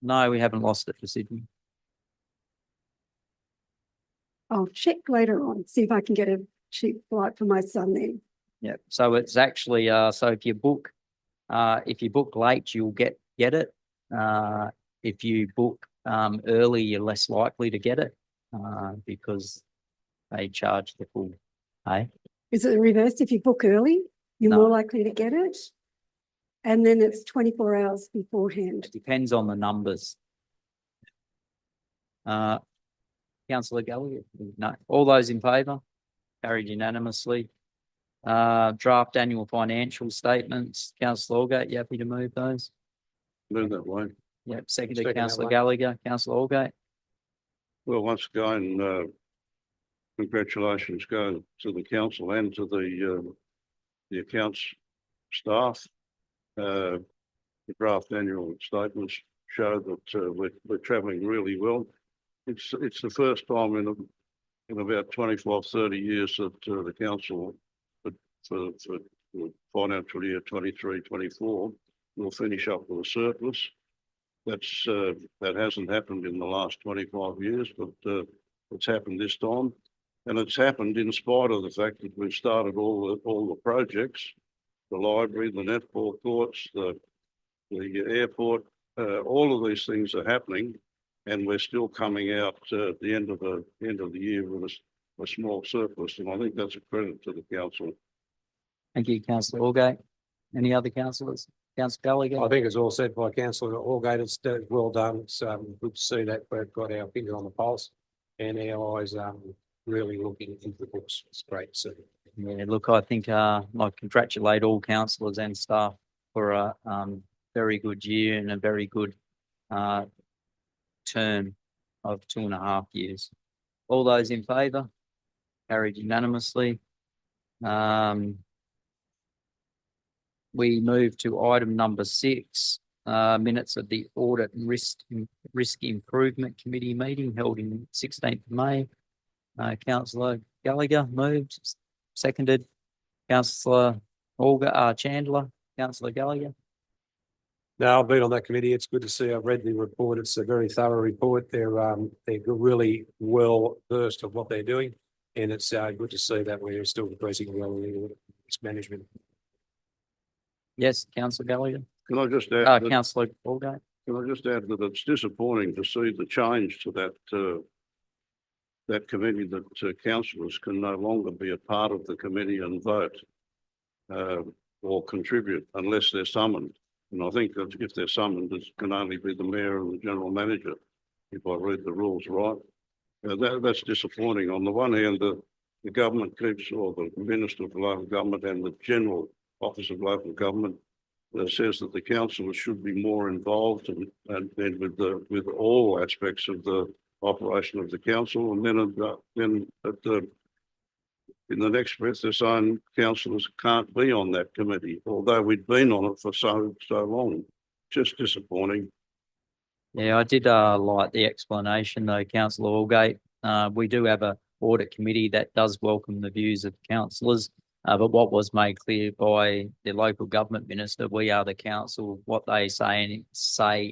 A: No, we haven't lost it to Sydney.
H: I'll check later on, see if I can get a cheap flight for my son then.
A: Yeah. So it's actually so if you book late, you'll get it. If you book early, you're less likely to get it because they charge the full pay.
H: Is it the reverse? If you book early, you're
A: No.
H: more likely to get it? And then it's 24 hours beforehand.
A: It depends on the numbers. Councillor Gallagher? No. All those in favour? Carried unanimously. Draft annual financial statements. Councillor Allgate, you happy to move those?
D: Move that way.
A: Yep. Seconded,
C: Second that
A: Councillor
C: one.
A: Gallagher. Councillor Allgate.
D: Well, once again, congratulations go to the council and to the accounts staff. The draft annual statements show that we're travelling really well. It's the first time in about 25, 30 years that the council for financial year 23-24 will finish up with a surplus. That hasn't happened in the last 25 years, but it's happened this time. And it's happened in spite of the fact that we've started all the projects, the library, the netball courts, the airport, all of these things are happening, and we're still coming out at the end of the year with a small surplus. And I think that's a credit to the council.
A: Thank you, councillor Allgate. Any other councillors? Councillor Gallagher?
C: I think it's all said by councillor Allgate. It's well done. It's good to see that we've got our finger on the pulse and our eyes really looking into the books. It's great to see.
A: Yeah, look, I think I congratulate all councillors and staff for a very good year and a very good term of 2.5 years. All those in favour? Carried unanimously. We move to item number 6, minutes of the Audit and Risk Improvement Committee meeting held in 16th of May. Councillor Gallagher moved, seconded. Councillor Chandler, Councillor Gallagher.
C: Now, I've been on that committee. It's good to see. I've read the report. It's a very thorough report. They're really well versed of what they're doing, and it's good to see that we're still progressing well in the audit risk management.
A: Yes, Councillor Gallagher.
D: Can I just add, that-
A: Councillor Allgate.
D: can I just add that it's disappointing to see the change to that committee, that councillors can no longer be a part of the committee and vote or contribute unless they're summoned. And I think that if they're summoned, it can only be the mayor and the general manager, if I read the rules right. That's disappointing. On the one hand, the government keeps, or the Minister for Local Government and the General Office of Local Government says that the councillors should be more involved and with all aspects of the operation of the council. And then in the next breath, they're saying councillors can't be on that committee, although we'd been on it for so long. Just disappointing.
A: Yeah, I did like the explanation though, Councillor Allgate. We do have a audit committee that does welcome the views of councillors. But what was made clear by the local government minister, we are the council. What they say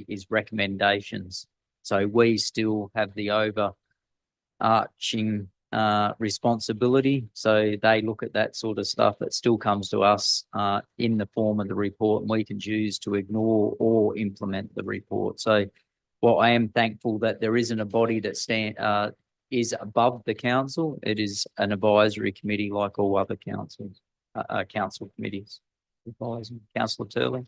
A: is recommendations. So we still have the overarching responsibility. So they look at that sort of stuff. It still comes to us in the form of the report, and we can choose to ignore or implement the report. So, well, I am thankful that there isn't a body that is above the council. It is an advisory committee like all other councils, council committees. Councillor Turley.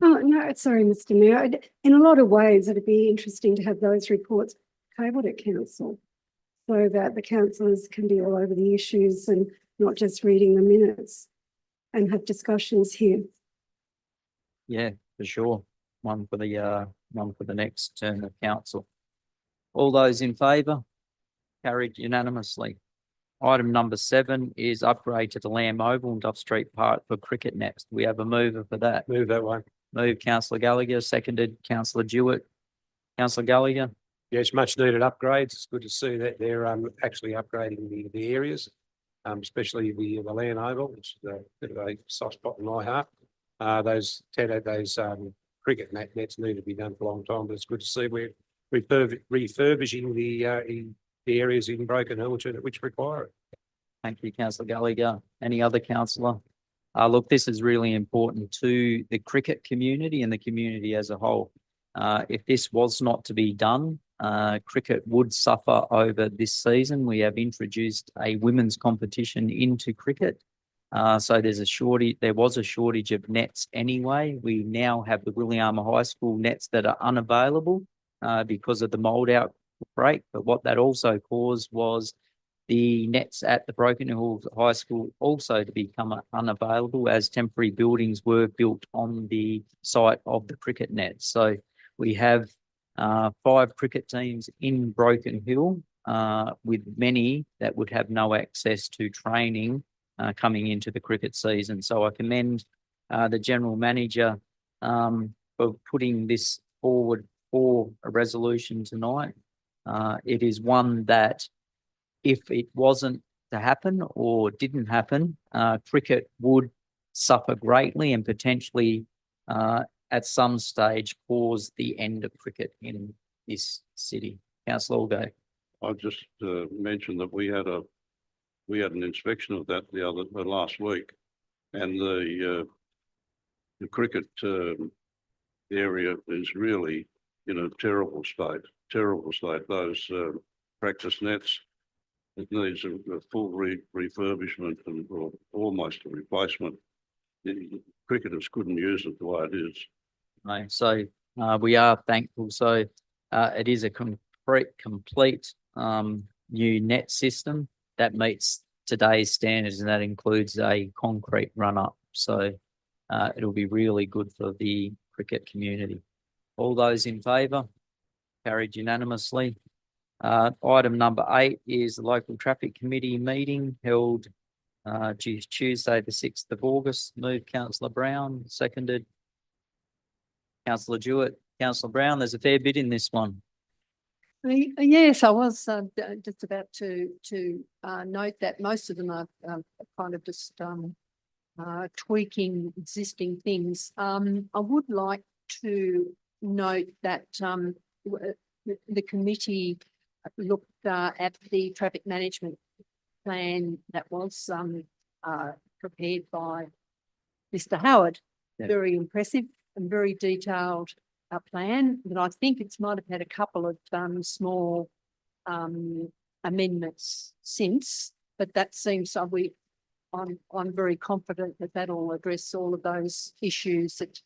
H: Oh, no, sorry, Mr. Mayor. In a lot of ways, it'd be interesting to have those reports tabled at council so that the councillors can be all over the issues and not just reading the minutes and have discussions here.
A: Yeah, for sure. One for the next term of council. All those in favour? Carried unanimously. Item number 7 is upgrade to the Lamb Oval and Duff Street Park for cricket nets. We have a mover for that.
C: Move that one.
A: Move Councillor Gallagher, seconded Councillor Jewett. Councillor Gallagher.
C: Yes, much needed upgrades. It's good to see that they're actually upgrading the areas, especially the Lamb Oval, which is a bit of a soft spot in my heart. Those cricket nets need to be done for a long time, but it's good to see we're refurbishing the areas in Broken Hill which require it.
A: Thank you, Councillor Gallagher. Any other councillor? Look, this is really important to the cricket community and the community as a whole. If this was not to be done, cricket would suffer over this season. We have introduced a women's competition into cricket. So there was a shortage of nets anyway. We now have the Williama High School nets that are unavailable because of the mould outbreak. But what that also caused was the nets at the Broken Hill High School also to become unavailable as temporary buildings were built on the site of the cricket nets. So we have 5 cricket teams in Broken Hill with many that would have no access to training coming into the cricket season. So I commend the General Manager for putting this forward for a resolution tonight. It is one that if it wasn't to happen or didn't happen, cricket would suffer greatly and potentially at some stage cause the end of cricket in this city. Councillor Allgate.
D: I just mentioned that we had an inspection of that last week, and the cricket area is really in a terrible state. Those practice nets, It needs a full refurbishment and or almost a replacement. The cricketers couldn't use it the way it is.
A: No, so we are thankful. So it is a complete new net system that meets today's standards, and that includes a concrete run up. So it'll be really good for the cricket community. All those in favour? Carried unanimously. Item number 8 is the local traffic committee meeting held Tuesday, the 6th of August. Moved Councillor Brown, seconded Councillor Jewett. Councillor Brown, there's a fair bit in this one.
I: Yes, I was just about to note that most of them are kind of just tweaking existing things. I would like to note that the committee looked at the traffic management plan that was prepared by Mr. Howard.
A: Yeah.
I: Very impressive and very detailed plan, but I think it's might have had a couple of small amendments since, but that seems I'm very confident that that'll address all of those issues that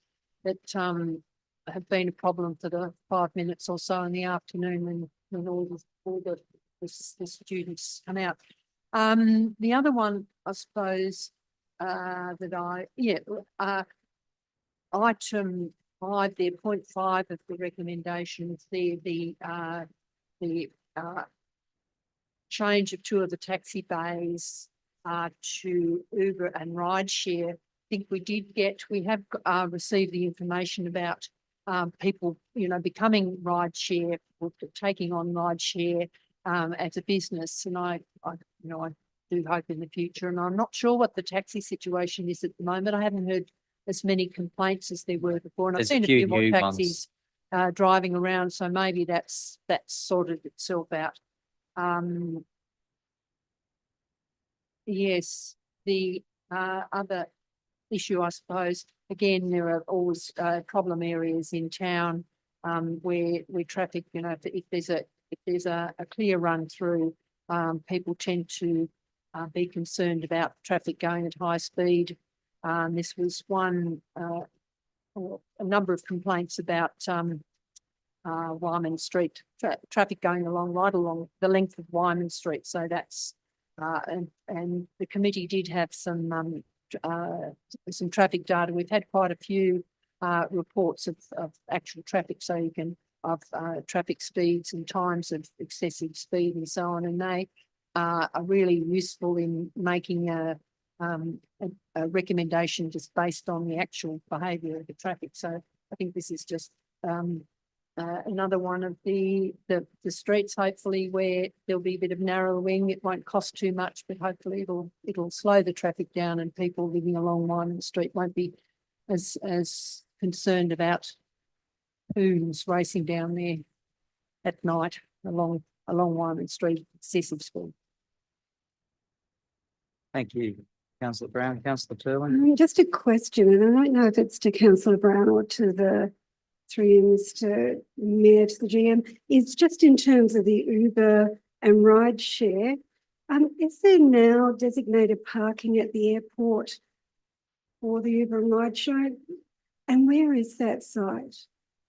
I: have been a problem for the 5 minutes or so in the afternoon when all the students come out. The other one, I suppose, item 5 there, point 5 of the recommendations, the change of 2 of the taxi bays to Uber and rideshare. I think we have received the information about people, becoming rideshare or taking on rideshare as a business, and I do hope in the future. And I'm not sure what the taxi situation is at the moment. I haven't heard as many complaints as there were before, and I've
A: There's a
I: seen a
A: few
I: few more
A: new
I: taxis driving around. So maybe that's sorted itself out. Yes, the other issue, I suppose, again, there are always problem areas in town where traffic, if there's a clear run through, people tend to be concerned about traffic going at high speed. This was a number of complaints about Wyman Street, traffic going right along the length of Wyman Street. So that's, and the committee did have some traffic data. We've had quite a few reports of actual traffic, so you can, of traffic speeds and times of excessive speed and so on, and they are really useful in making a recommendation just based on the actual behaviour of the traffic. So I think this is just another one of the streets, hopefully, where there'll be a bit of narrowing. It won't cost too much, but hopefully it'll slow the traffic down, and people living along Wyman Street won't be as concerned about who's racing down there at night along Wyman Street, excessive speed.
A: Thank you, Councillor Brown. Councillor Turley.
H: Just a question, and I don't know if it's to Councillor Brown or to the through Mr. Mayor, to the GM, is just in terms of the Uber and rideshare. Is there now designated parking at the airport for the Uber and rideshare? And where is that site?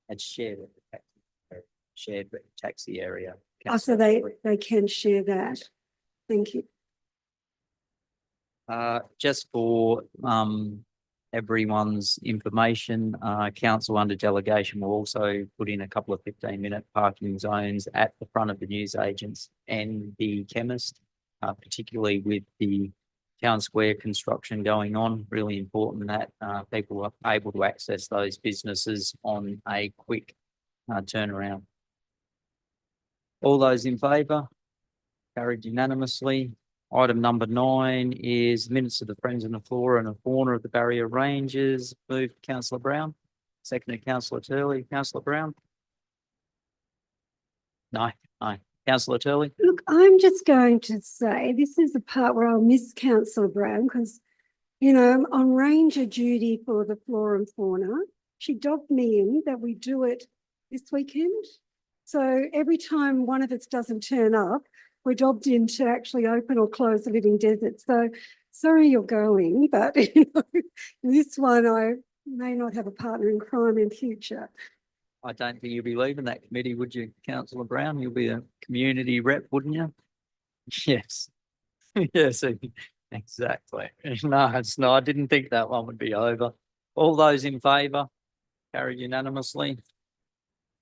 A: It's shared at the shared taxi area.
H: Oh, so they can share that. Thank you.
A: Just for everyone's information, council under delegation will also put in a couple of 15-minute parking zones at the front of the newsagents and the chemist, particularly with the town square construction going on. Really important that people are able to access those businesses on a quick turnaround. All those in favour? Carried unanimously. Item number 9 is minutes of the Friends and the Flora and the Fauna of the Barrier Ranges. Moved Councillor Brown, seconded Councillor Turley. Councillor Brown? No. Councillor Turley?
H: Look, I'm just going to say this is the part where I'll miss Councillor Brown because, I'm on ranger duty for the flora and fauna. She dogged me in that we do it this weekend. So every time one of us doesn't turn up, we're dobbed in to actually open or close the Living Desert. So sorry you're going, but you know, this one I may not have a partner in crime in future.
A: I don't think you'll be leaving that committee, would you, Councillor Brown? You'll be a community rep, wouldn't you? Yes. Yes, exactly. No, it's not. I didn't think that one would be over. All those in favour? Carried unanimously.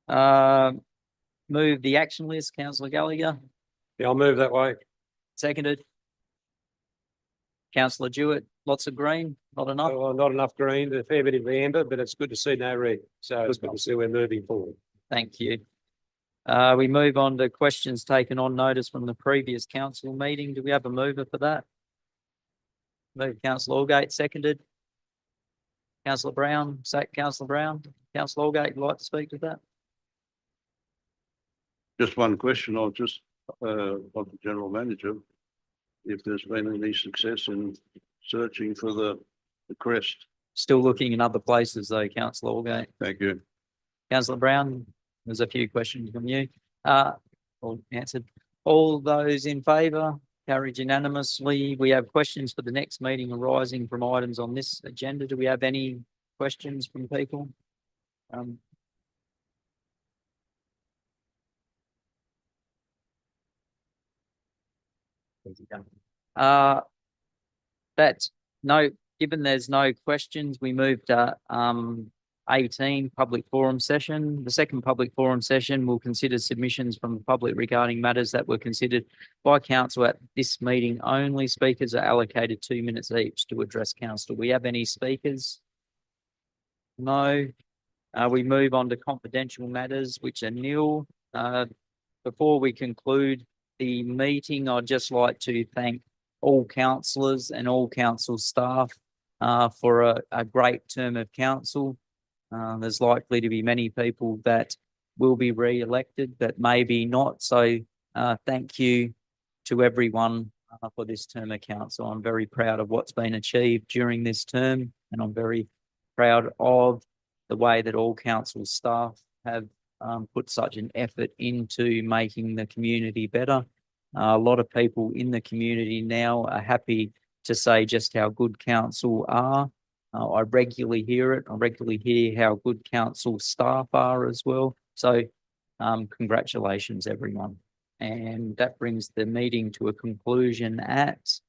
A: Move the action list, Councillor Gallagher,
C: Yeah, I'll move that way.
A: seconded. Councillor Jewett, lots of green, not enough.
C: Well, not enough green, a fair bit of amber, but it's good to see no red. So it's good to see we're moving forward.
A: Thank you. We move on to questions taken on notice from the previous council meeting. Do we have a mover for that? Move Councillor Allgate, seconded. Councillor Brown, Councillor Brown, Councillor Allgate, you'd like to speak to that?
D: Just one question. I'll just, of the general manager, if there's been any success in searching for the crest.
A: Still looking in other places though, Councillor Allgate.
D: Thank you.
A: Councillor Brown, there's a few questions from you. All answered. All those in favour? Carried unanimously. We have questions for the next meeting arising from items on this agenda. Do we have any questions from people? Given there's no questions, we move to 18, public forum session. The second public forum session will consider submissions from the public regarding matters that were considered by council at this meeting only. Speakers are allocated 2 minutes each to address council. Do we have any speakers? No. We move on to confidential matters, which are nil. Before we conclude the meeting, I'd just like to thank all councillors and all council staff for a great term of council. There's likely to be many people that will be re-elected, but maybe not. So thank you to everyone for this term of council. I'm very proud of what's been achieved during this term, and I'm very proud of the way that all council staff have put such an effort into making the community better. A lot of people in the community now are happy to say just how good council are. I regularly hear it. I regularly hear how good council staff are as well. So congratulations, everyone. And that brings the meeting to a conclusion at